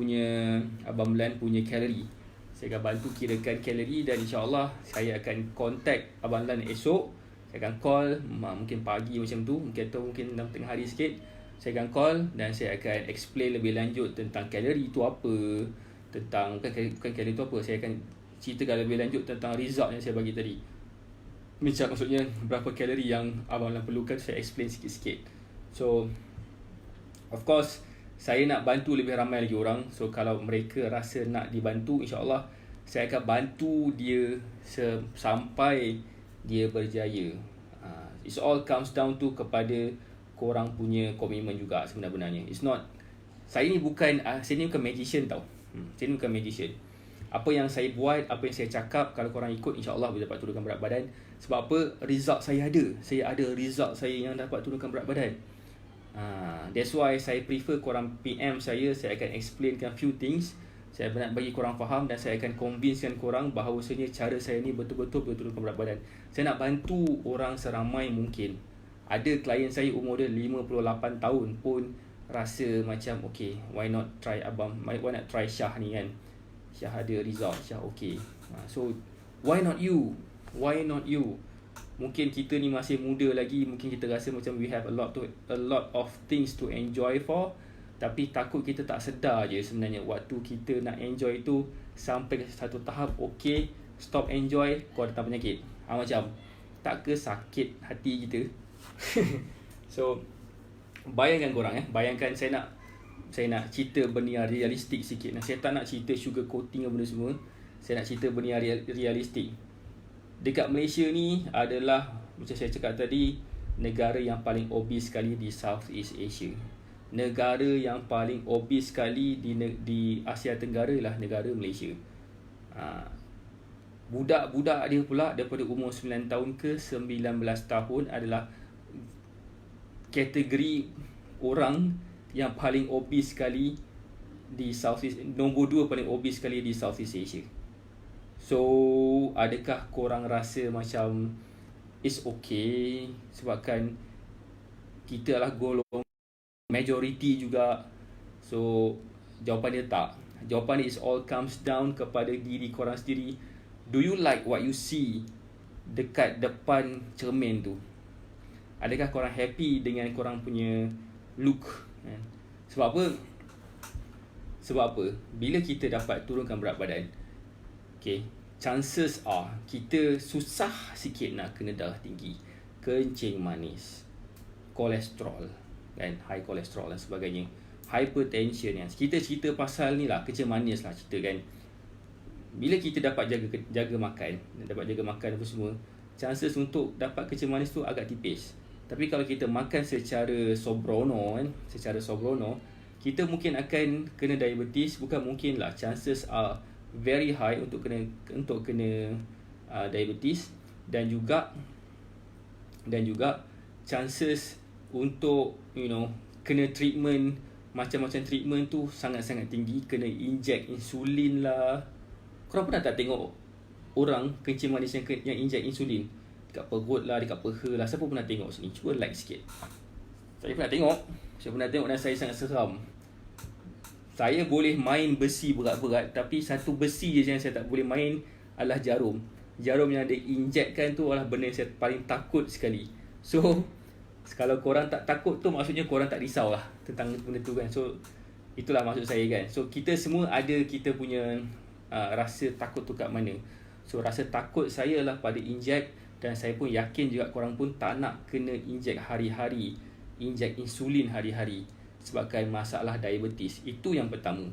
Lan punya kalori. Saya akan bantu kirakan kalori dan insya-Allah saya akan contact Abang Lan esok. Saya akan call mungkin pagi macam tu, mungkin dalam tengah hari sikit. Saya akan call dan saya akan explain lebih lanjut tentang kalori itu apa, tentang bukan kalori itu apa. Saya akan ceritakan lebih lanjut tentang result yang saya bagi tadi. Maksudnya berapa kalori yang Abang Lan perlukan, saya explain sikit-sikit. So of course saya nak bantu lebih ramai lagi orang. So kalau mereka rasa nak dibantu, insya-Allah saya akan bantu dia sampai dia berjaya. It all comes down to kepada korang punya komitmen juga sebenarnya. Saya ni bukan magician tau. Saya ni bukan magician. Apa yang saya buat, apa yang saya cakap, kalau korang ikut, insya-Allah boleh dapat turunkan berat badan. Sebab apa? Result saya ada. Saya ada result saya yang dapat turunkan berat badan. That's why saya prefer korang PM saya akan explainkan few things. Saya nak bagi korang faham dan saya akan convincekan korang bahawasanya cara saya ni betul-betul boleh turunkan berat badan. Saya nak bantu orang seramai mungkin. Ada klien saya umur dia 58 tahun pun rasa macam okay, why not try Abang, why not try Syah ni kan. Syah ada result, Syah okay. So why not you? Why not you? Mungkin kita ni masih muda lagi, mungkin kita rasa macam we have a lot of things to enjoy for, tapi takut kita tak sedar je sebenarnya waktu kita nak enjoy tu sampai ke satu tahap okay, stop enjoy, kau datang penyakit. Macam tak ke sakit hati kita. So bayangkan korang bayangkan saya nak cerita benda yang realistik sikit. Saya tak nak cerita sugar coating benda semua. Saya nak cerita benda yang realistik. Dekat Malaysia ni adalah macam saya cakap tadi, negara yang paling obese sekali di Southeast Asia. Negara yang paling obese sekali di Asia Tenggara lah negara Malaysia. Budak-budak dia pula daripada umur 9 tahun ke 19 tahun adalah kategori orang yang paling obese sekali di Southeast, nombor 2 paling obese sekali di Southeast Asia. So adakah korang rasa macam it's okay sebabkan kita adalah golongan majority juga? So jawapan dia tak. Jawapan dia is all comes down kepada diri korang sendiri. Do you like what you see dekat depan cermin tu? Adakah korang happy dengan korang punya look? Sebab apa? Bila kita dapat turunkan berat badan, okay, chances are kita susah sikit nak kena darah tinggi, kencing manis, kolesterol kan, high kolesterol dan sebagainya, hypertension kan. Kita cerita pasal ni lah, kencing manis lah cerita kan. Bila kita dapat jaga makan apa semua, chances untuk dapat kencing manis tu agak tipis. Tapi kalau kita makan secara sembrono kan, kita mungkin akan kena diabetes. Bukan mungkin lah, chances are very high untuk kena diabetes, dan juga chances untuk kena treatment, macam-macam treatment tu sangat-sangat tinggi. Kena inject insulin lah. Korang pernah tak tengok orang kencing manis yang inject insulin dekat perut lah, dekat peha lah? Siapa pernah tengok sini? Cuba like sikit. Saya pernah tengok dan saya sangat seram. Saya boleh main besi berat-berat, tapi satu besi je yang saya tak boleh main adalah jarum. Jarum yang dia injectkan tu adalah benda yang saya paling takut sekali. So kalau korang tak takut tu, maksudnya korang tak risau lah tentang benda tu kan. So itulah maksud saya kan. So kita semua ada kita punya rasa takut tu kat mana. So rasa takut saya lah pada inject, dan saya pun yakin juga korang pun tak nak kena inject hari-hari, inject insulin hari-hari sebabkan masalah diabetes. Itu yang pertama.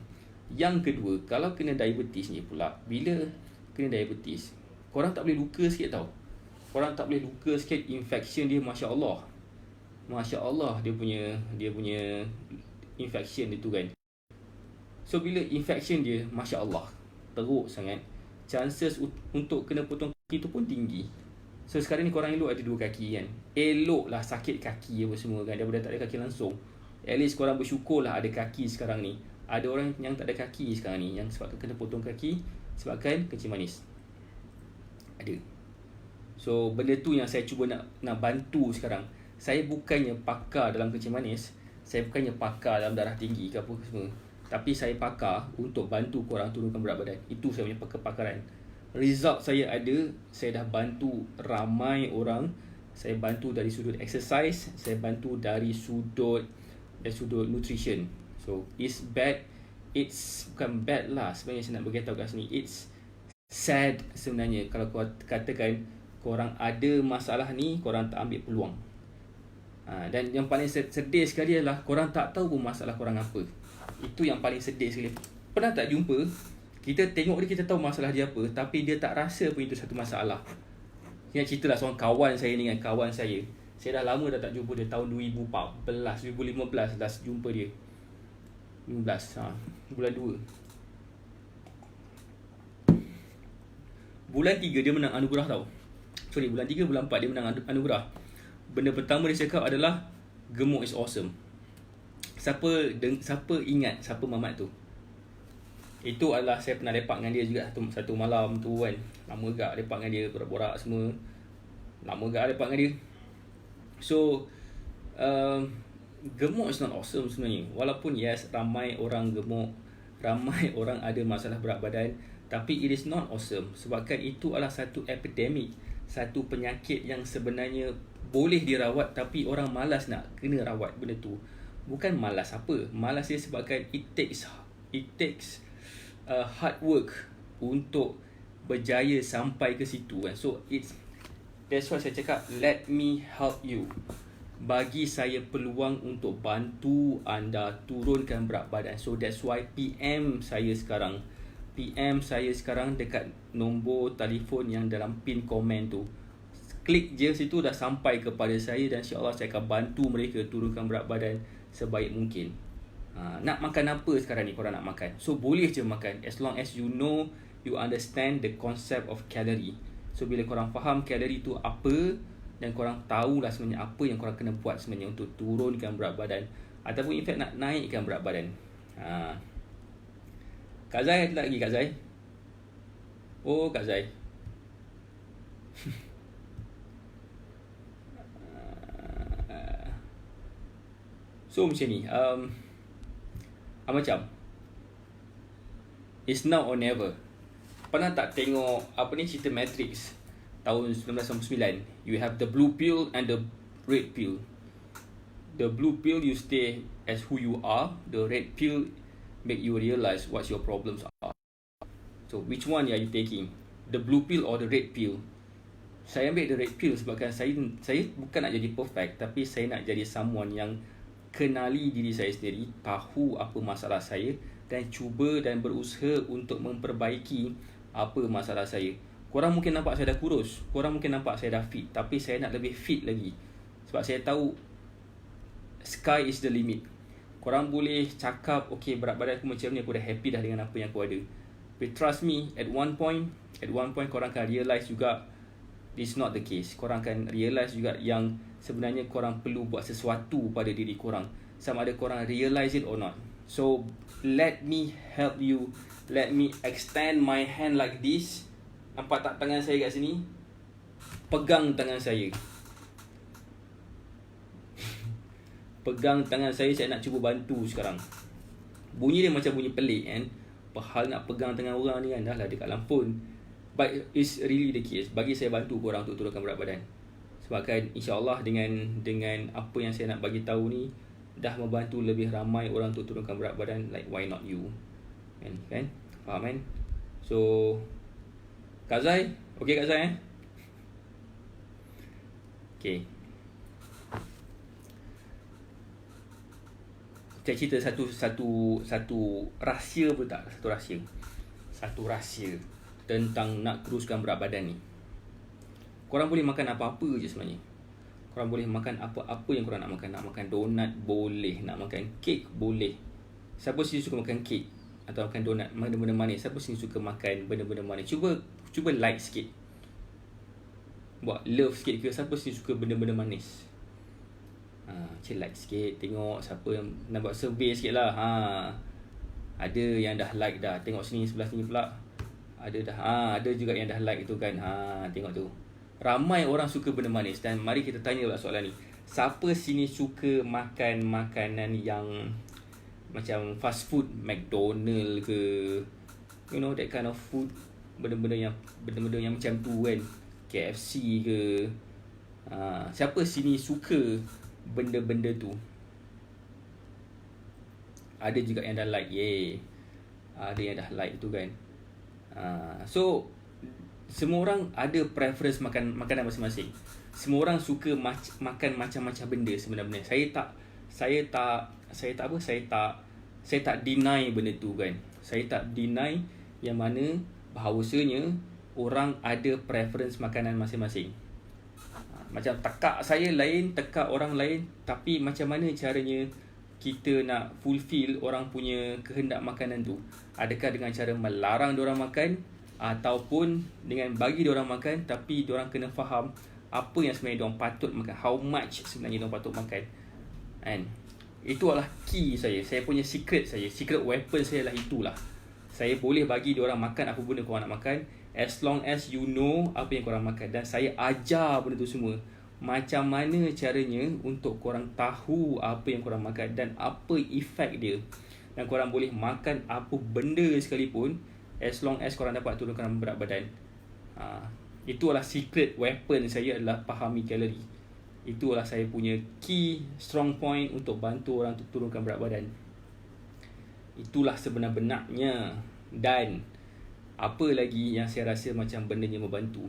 Yang kedua, kalau kena diabetes ni pula, bila kena diabetes, korang tak boleh luka sikit tau. Korang tak boleh luka sikit, infection dia Masya Allah dia punya infection dia tu kan. So bila infection dia, Masya Allah, teruk sangat. Chances untuk kena potong kaki tu pun tinggi. So sekarang ni korang elok ada 2 kaki kan. Eloklah sakit kaki apa semua kan, daripada tak ada kaki langsung. At least korang bersyukurlah ada kaki sekarang ni. Ada orang yang tak ada kaki sekarang ni, yang sebabkan kena potong kaki sebabkan kencing manis. Ada. So benda tu yang saya cuba nak bantu sekarang. Saya bukannya pakar dalam kencing manis, saya bukannya pakar dalam darah tinggi ke apa semua, tapi saya pakar untuk bantu korang turunkan berat badan. Itu saya punya kepakaran. Result saya ada, saya dah bantu ramai orang. Saya bantu dari sudut exercise, saya bantu dari sudut nutrition. So it's bad. It's bukan bad lah sebenarnya, saya nak beritahu kat sini. It's sad sebenarnya kalau kau katakan korang ada masalah ni, korang tak ambil peluang. Dan yang paling sedih sekali adalah korang tak tahu pun masalah korang apa. Itu yang paling sedih sekali. Pernah tak jumpa, kita tengok dia, kita tahu masalah dia apa, tapi dia tak rasa pun itu satu masalah. Yang cerita lah seorang kawan saya ni kan, kawan saya dah lama dah tak jumpa dia, tahun 2014, 2015 last jumpa dia. 15, bulan 2. Bulan 3 dia menang anugerah tau. Bulan 3, bulan 4 dia menang anugerah. Benda pertama dia cakap adalah gemuk is awesome. Siapa ingat siapa Mamat tu? Itu adalah saya pernah lepak dengan dia juga satu malam tu kan. Lama agak lepak dengan dia, borak-borak semua. Lama agak lepak dengan dia. So gemuk is not awesome sebenarnya. Walaupun yes, ramai orang gemuk, ramai orang ada masalah berat badan, tapi it is not awesome. Sebabkan itu adalah satu epidemik, satu penyakit yang sebenarnya boleh dirawat, tapi orang malas nak kena rawat benda tu. Bukan malas apa, malas dia sebabkan it takes hard work untuk berjaya sampai ke situ kan. So that's why saya cakap let me help you. Bagi saya peluang untuk bantu anda turunkan berat badan. So that's why PM saya sekarang dekat nombor telefon yang dalam pin komen tu. Klik je situ, dah sampai kepada saya, dan insyaAllah saya akan bantu mereka turunkan berat badan sebaik mungkin. Nak makan apa sekarang ni korang nak makan? So boleh je makan, as long as you know, you understand the concept of calorie. So bila korang faham kalori tu apa, dan korang tahulah sebenarnya apa yang korang kena buat sebenarnya untuk turunkan berat badan, ataupun in fact nak naikkan berat badan. Kak Zai ada lagi, Kak Zai? Oh, Kak Zai. So macam ni, macam it's now or never. Pernah tak tengok apa ni, cerita Matrix tahun 1999? You have the blue pill and the red pill. The blue pill, you stay as who you are. The red pill make you realize what your problems are. So which one are you taking? The blue pill or the red pill? Saya ambil the red pill sebabkan saya bukan nak jadi perfect, tapi saya nak jadi someone yang kenali diri saya sendiri, tahu apa masalah saya, dan cuba dan berusaha untuk memperbaiki apa masalah saya. Korang mungkin nampak saya dah kurus, korang mungkin nampak saya dah fit, tapi saya nak lebih fit lagi. Sebab saya tahu sky is the limit. Korang boleh cakap, okay, berat badan aku macam ni, aku dah happy dah dengan apa yang aku ada. But trust me, at one point korang akan realise juga this is not the case. Korang akan realise juga yang sebenarnya korang perlu buat sesuatu pada diri korang, sama ada korang realise it or not. So let me help you. Let me extend my hand like this. Nampak tak tangan saya kat sini? Pegang tangan saya. Pegang tangan saya nak cuba bantu sekarang. Bunyi dia macam bunyi pelik kan, padahal nak pegang tangan orang ni kan, dah lah dekat lampun. But it's really the case. Bagi saya bantu korang untuk turunkan berat badan. Sebabkan insyaAllah dengan apa yang saya nak bagi tahu ni dah membantu lebih ramai orang untuk turunkan berat badan. Like why not you? Kan? Faham kan? So Kak Zai, okay Kak Zai Okay. Saya cerita satu rahsia pun tak? Satu rahsia tentang nak kuruskan berat badan ni. Korang boleh makan apa-apa je sebenarnya. Korang boleh makan apa-apa yang korang nak makan. Nak makan donat boleh, nak makan kek boleh. Siapa sih suka makan kek? atau makan donat, benda-benda manis. Siapa sini suka makan benda-benda manis? Cuba like sikit. Buat love sikit ke, siapa sini suka benda-benda manis? Cik like sikit, tengok siapa yang nak buat survey sikit lah. Ada yang dah like dah. Tengok sini, sebelah sini pula. Ada dah. Ada juga yang dah like tu kan. Tengok tu. Ramai orang suka benda manis. Dan mari kita tanya pula soalan ni. Siapa sini suka makan makanan yang macam fast food, McDonald ke, you know, that kind of food, benda-benda yang macam tu kan, KFC ke. Siapa sini suka benda-benda tu? Ada juga yang dah like. Ada yang dah like tu kan. So semua orang ada preference makanan masing-masing. Semua orang suka makan macam-macam benda sebenarnya. Saya tak deny benda tu kan. Saya tak deny yang mana bahawasanya orang ada preference makanan masing-masing. Macam tekak saya lain, tekak orang lain, tapi macam mana caranya kita nak fulfill orang punya kehendak makanan tu? Adakah dengan cara melarang diorang makan, ataupun dengan bagi diorang makan tapi diorang kena faham apa yang sebenarnya diorang patut makan, how much sebenarnya diorang patut makan. And itu adalah key saya punya secret weapon saya lah itulah. Saya boleh bagi diorang makan apa benda korang nak makan, as long as you know apa yang korang makan. Dan saya ajar benda tu semua, macam mana caranya untuk korang tahu apa yang korang makan dan apa efek dia. Dan korang boleh makan apa benda sekalipun, as long as korang dapat turunkan berat badan. Itu adalah secret weapon saya, adalah fahami kalori. Itu adalah saya punya key strong point untuk bantu orang untuk turunkan berat badan. Itulah sebenar-benarnya. Dan apa lagi yang saya rasa macam bendanya membantu?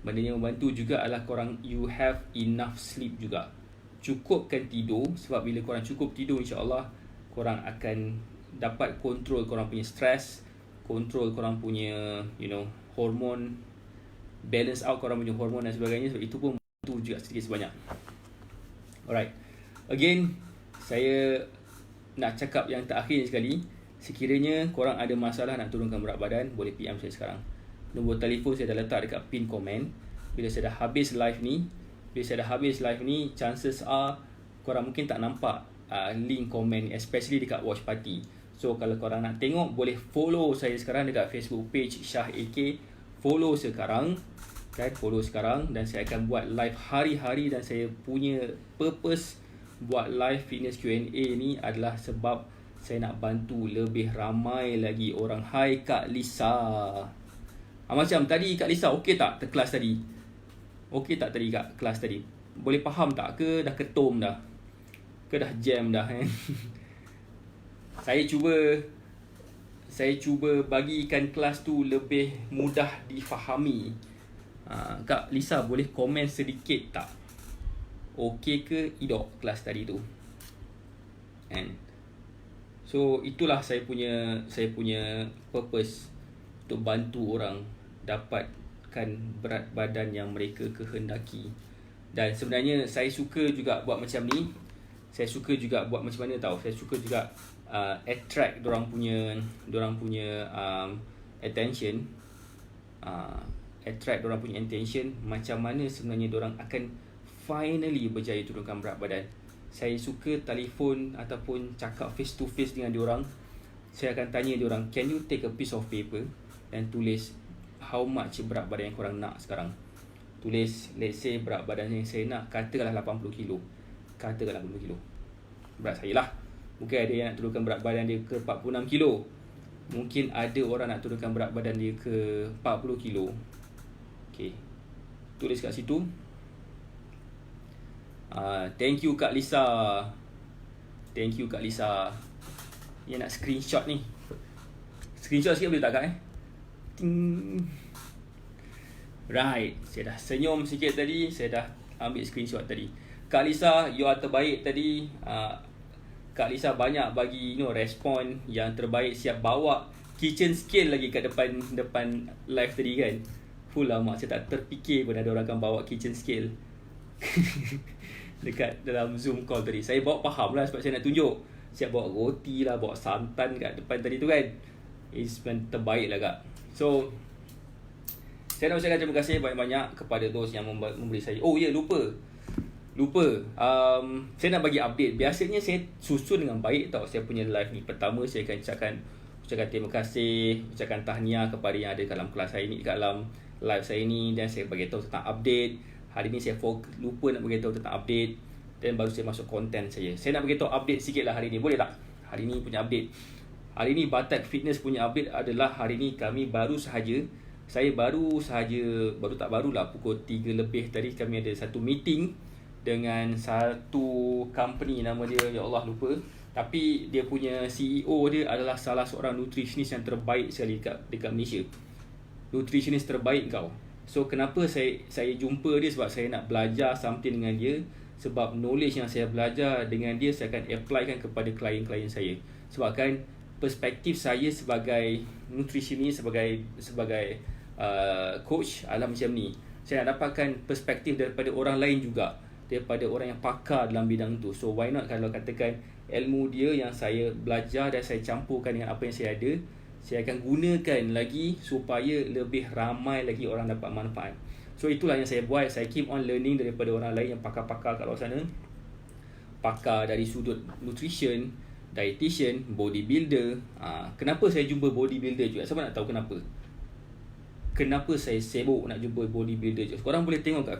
Bendanya membantu juga adalah korang, you have enough sleep juga. Cukupkan tidur, sebab bila korang cukup tidur, insyaAllah korang akan dapat kontrol korang punya stress, kontrol korang punya, you know, hormon, balance out korang punya hormon dan sebagainya. Sebab itu pun bantu juga sedikit sebanyak. Alright, again, saya nak cakap yang terakhir sekali. Sekiranya korang ada masalah nak turunkan berat badan, boleh PM saya sekarang. Nombor telefon saya dah letak dekat pin komen. Bila saya dah habis live ni, chances are korang mungkin tak nampak link komen, especially dekat watch party. So kalau korang nak tengok, boleh follow saya sekarang dekat Facebook page Shah AK. Follow sekarang kan, follow sekarang. Dan saya akan buat live hari-hari. Dan saya punya purpose buat live fitness Q&A ni adalah sebab saya nak bantu lebih ramai lagi orang. Hai Kak Lisa. Macam tadi Kak Lisa, okey tak kelas tadi? Okey tak tadi kat kelas tadi? Boleh faham tak? Ke dah ketum dah? Ke dah jam dah kan? Saya cuba bagikan kelas tu lebih mudah difahami. Kak Lisa boleh komen sedikit tak? Okey ke idok kelas tadi tu? And so itulah saya punya purpose, untuk bantu orang dapatkan berat badan yang mereka kehendaki. Dan sebenarnya saya suka juga buat macam ni. Saya suka juga buat macam mana tahu? Saya suka juga attract dorang punya attention. Attract dorang punya attention, macam mana sebenarnya dorang akan finally berjaya turunkan berat badan. Saya suka telefon ataupun cakap face to face dengan diorang. Saya akan tanya diorang, can you take a piece of paper dan tulis how much berat badan yang korang nak sekarang. Tulis, let's say berat badan yang saya nak, katakanlah 80 kilo. Katakanlah 80 kilo. Berat saya lah. Mungkin ada yang nak turunkan berat badan dia ke 46 kilo. Mungkin ada orang nak turunkan berat badan dia ke 40 kilo. Okay, tulis kat situ. Thank you Kak Lisa. Thank you Kak Lisa. Yang nak screenshot ni, screenshot sikit boleh tak Kak Ting. Right, saya dah senyum sikit tadi. Saya dah ambil screenshot tadi. Kak Lisa, you are terbaik tadi. Kak Lisa banyak bagi respon yang terbaik. Siap bawa kitchen scale lagi kat depan live tadi kan. Full lah mak, saya tak terfikir pun ada orang akan bawa kitchen scale dekat dalam Zoom call tadi. Saya bawa faham lah sebab saya nak tunjuk. siap bawa roti lah, bawa santan kat depan tadi tu kan. It's terbaik lah kak. So saya nak ucapkan terima kasih banyak-banyak kepada those yang memberi saya. Oh ya, lupa. Saya nak bagi update. Biasanya saya susun dengan baik tau saya punya live ni. Pertama saya akan ucapkan terima kasih, ucapkan tahniah kepada yang ada dalam kelas saya ni, dalam live saya ni, dan saya bagi tahu tentang update. Hari ni saya lupa nak bagi tahu tentang update, dan baru saya masuk konten saya. Saya nak bagi tahu update sikit lah hari ni. Boleh tak? Hari ni punya update. Hari ni Batak Fitness punya update adalah hari ni kami baru sahaja pukul 3 lebih tadi kami ada satu meeting dengan satu company, nama dia ya Allah lupa, tapi dia punya CEO dia adalah salah seorang nutritionist yang terbaik sekali dekat Malaysia. Nutritionist terbaik kau. So kenapa saya jumpa dia, sebab saya nak belajar something dengan dia, sebab knowledge yang saya belajar dengan dia saya akan applykan kepada klien-klien saya. Sebab kan perspektif saya sebagai nutritionist, sebagai coach adalah macam ni. Saya nak dapatkan perspektif daripada orang lain juga, daripada orang yang pakar dalam bidang tu. So why not kalau katakan ilmu dia yang saya belajar dan saya campurkan dengan apa yang saya ada, saya akan gunakan lagi supaya lebih ramai lagi orang dapat manfaat. So itulah yang saya buat. Saya keep on learning daripada orang lain yang pakar-pakar kat luar sana. Pakar dari sudut nutrition, dietitian, bodybuilder. Kenapa saya jumpa bodybuilder juga? Siapa nak tahu kenapa? Kenapa saya sibuk nak jumpa bodybuilder je? Korang boleh tengok kat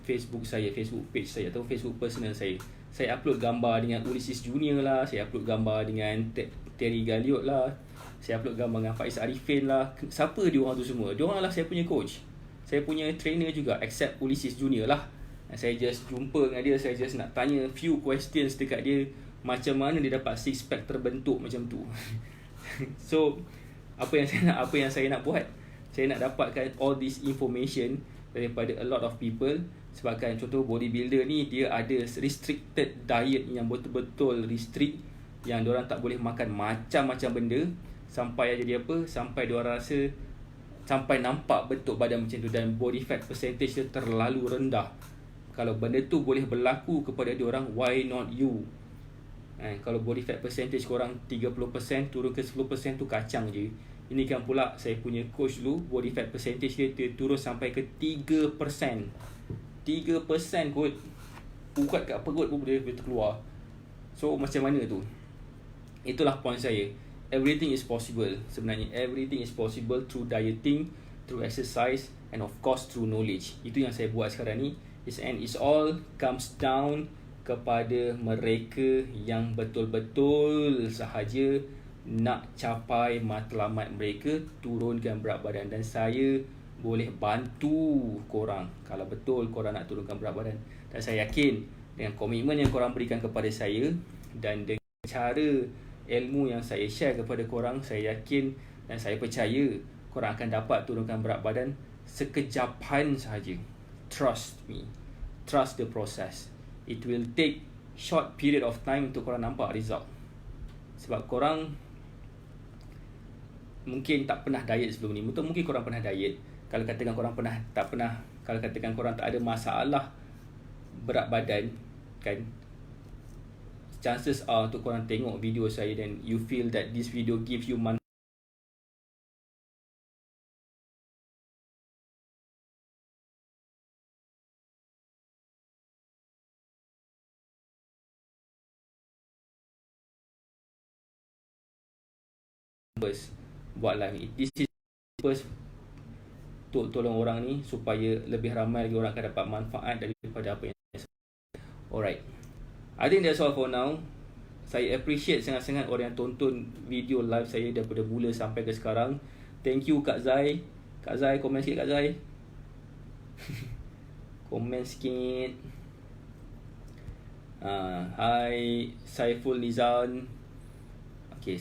Facebook saya, Facebook page saya atau Facebook personal saya. Saya upload gambar dengan Ulysses Junior lah, saya upload gambar dengan Terry Galliot lah, saya upload gambar dengan Faiz Arifin lah. Siapa dia orang tu semua? Dia orang adalah saya punya coach, saya punya trainer juga, except Ulysses Junior lah. Saya just jumpa dengan dia, saya just nak tanya few questions dekat dia, macam mana dia dapat six pack terbentuk macam tu. So apa yang saya nak buat, saya nak dapatkan all this information daripada a lot of people. Sebabkan contoh bodybuilder ni, dia ada restricted diet yang betul-betul restrict, yang diorang tak boleh makan macam-macam benda, sampai jadi apa, sampai diorang rasa, sampai nampak bentuk badan macam tu, dan body fat percentage dia terlalu rendah. Kalau benda tu boleh berlaku kepada diorang, why not you? Kalau body fat percentage korang 30%, turun ke 10% tu kacang je. Ini kan pula saya punya coach dulu, body fat percentage dia turun sampai ke 3%. 3% kot. Ukat kat perut pun boleh terkeluar. So macam mana tu? Itulah point saya. Everything is possible. Sebenarnya everything is possible through dieting, through exercise, and of course through knowledge. Itu yang saya buat sekarang ni. And it's all comes down kepada mereka yang betul-betul sahaja nak capai matlamat mereka, turunkan berat badan. Dan saya boleh bantu korang kalau betul korang nak turunkan berat badan. Dan saya yakin dengan komitmen yang korang berikan kepada saya, dan dengan cara ilmu yang saya share kepada korang, saya yakin dan saya percaya korang akan dapat turunkan berat badan sekejapan sahaja. Trust me. Trust the process. It will take short period of time untuk korang nampak result. Sebab korang mungkin tak pernah diet sebelum ni. Mungkin korang pernah diet. Kalau katakan korang kalau katakan korang tak ada masalah berat badan, kan, chances are untuk korang tengok video saya dan you feel that this video give you buat live ni. This is first untuk tolong orang ni supaya lebih ramai lagi orang akan dapat manfaat daripada apa yang saya. Alright, I think that's all for now. Saya appreciate sangat-sangat orang yang tonton video live saya daripada mula sampai ke sekarang. Thank you Kak Zai. Kak Zai, komen sikit Kak Zai. Komen sikit. Hai Saiful Nizam. Okay,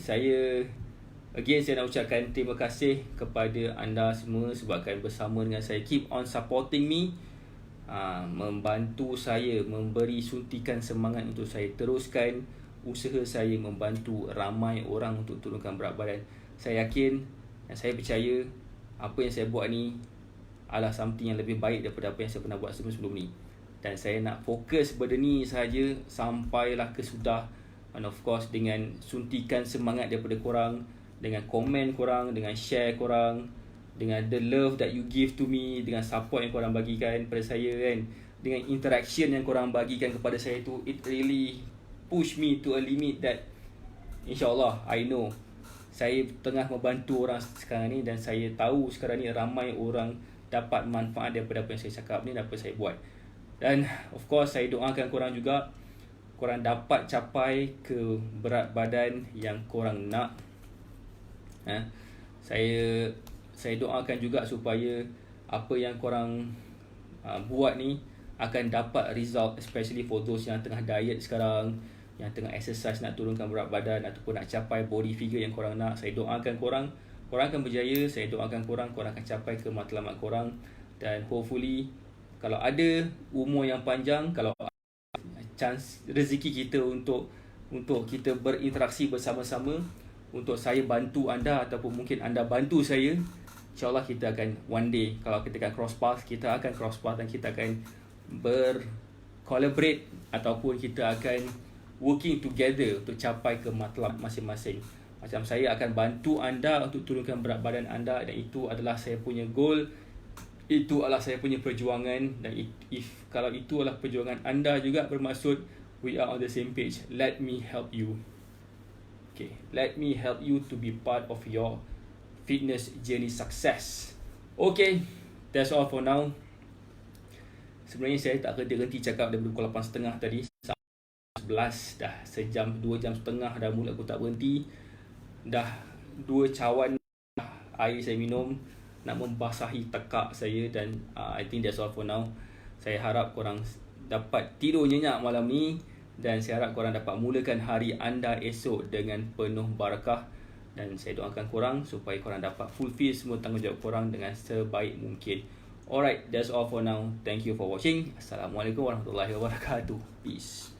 saya nak ucapkan terima kasih kepada anda semua sebabkan bersama dengan saya, keep on supporting me, membantu saya, memberi suntikan semangat untuk saya teruskan usaha saya membantu ramai orang untuk turunkan berat badan. Saya yakin dan saya percaya apa yang saya buat ni adalah something yang lebih baik daripada apa yang saya pernah buat sebelum ni. Dan saya nak fokus benda ni sahaja sampailah ke sudah And of course dengan suntikan semangat daripada korang, dengan komen korang, dengan share korang, dengan the love that you give to me, dengan support yang korang bagikan pada saya kan, dengan interaction yang korang bagikan kepada saya tu, it really push me to a limit that InsyaAllah I know saya tengah membantu orang sekarang ni, dan saya tahu sekarang ni ramai orang dapat manfaat daripada apa yang saya cakap ni dan apa saya buat. Dan of course saya doakan korang juga, korang dapat capai ke berat badan yang korang nak. Saya doakan juga supaya apa yang korang buat ni akan dapat result, especially for those yang tengah diet sekarang, yang tengah exercise nak turunkan berat badan ataupun nak capai body figure yang korang nak. Saya doakan korang akan berjaya. Saya doakan korang akan capai ke matlamat korang, dan hopefully kalau ada umur yang panjang, kalau chance rezeki kita untuk kita berinteraksi bersama-sama, untuk saya bantu anda ataupun mungkin anda bantu saya, InsyaAllah kita akan one day, kalau kita akan cross path, kita akan cross path dan kita akan collaborate ataupun kita akan working together untuk capai ke matlab masing-masing. Macam saya akan bantu anda untuk turunkan berat badan anda, dan itu adalah saya punya goal, itu adalah saya punya perjuangan. Dan kalau itu adalah perjuangan anda juga, bermaksud we are on the same page. Let me help you. Okay, let me help you to be part of your fitness journey success. Okay, that's all for now. Sebenarnya saya tak henti-henti cakap daripada pukul 8.30 tadi sampai 11, dah sejam, 2 jam setengah dah, mulut aku tak berhenti. Dah 2 cawan air saya minum nak membasahi tekak saya, dan I think that's all for now. Saya harap korang dapat tidur nyenyak malam ni, dan saya harap korang dapat mulakan hari anda esok dengan penuh barakah, dan saya doakan korang supaya korang dapat fulfill semua tanggungjawab korang dengan sebaik mungkin. Alright, that's all for now. Thank you for watching. Assalamualaikum warahmatullahi wabarakatuh. Peace.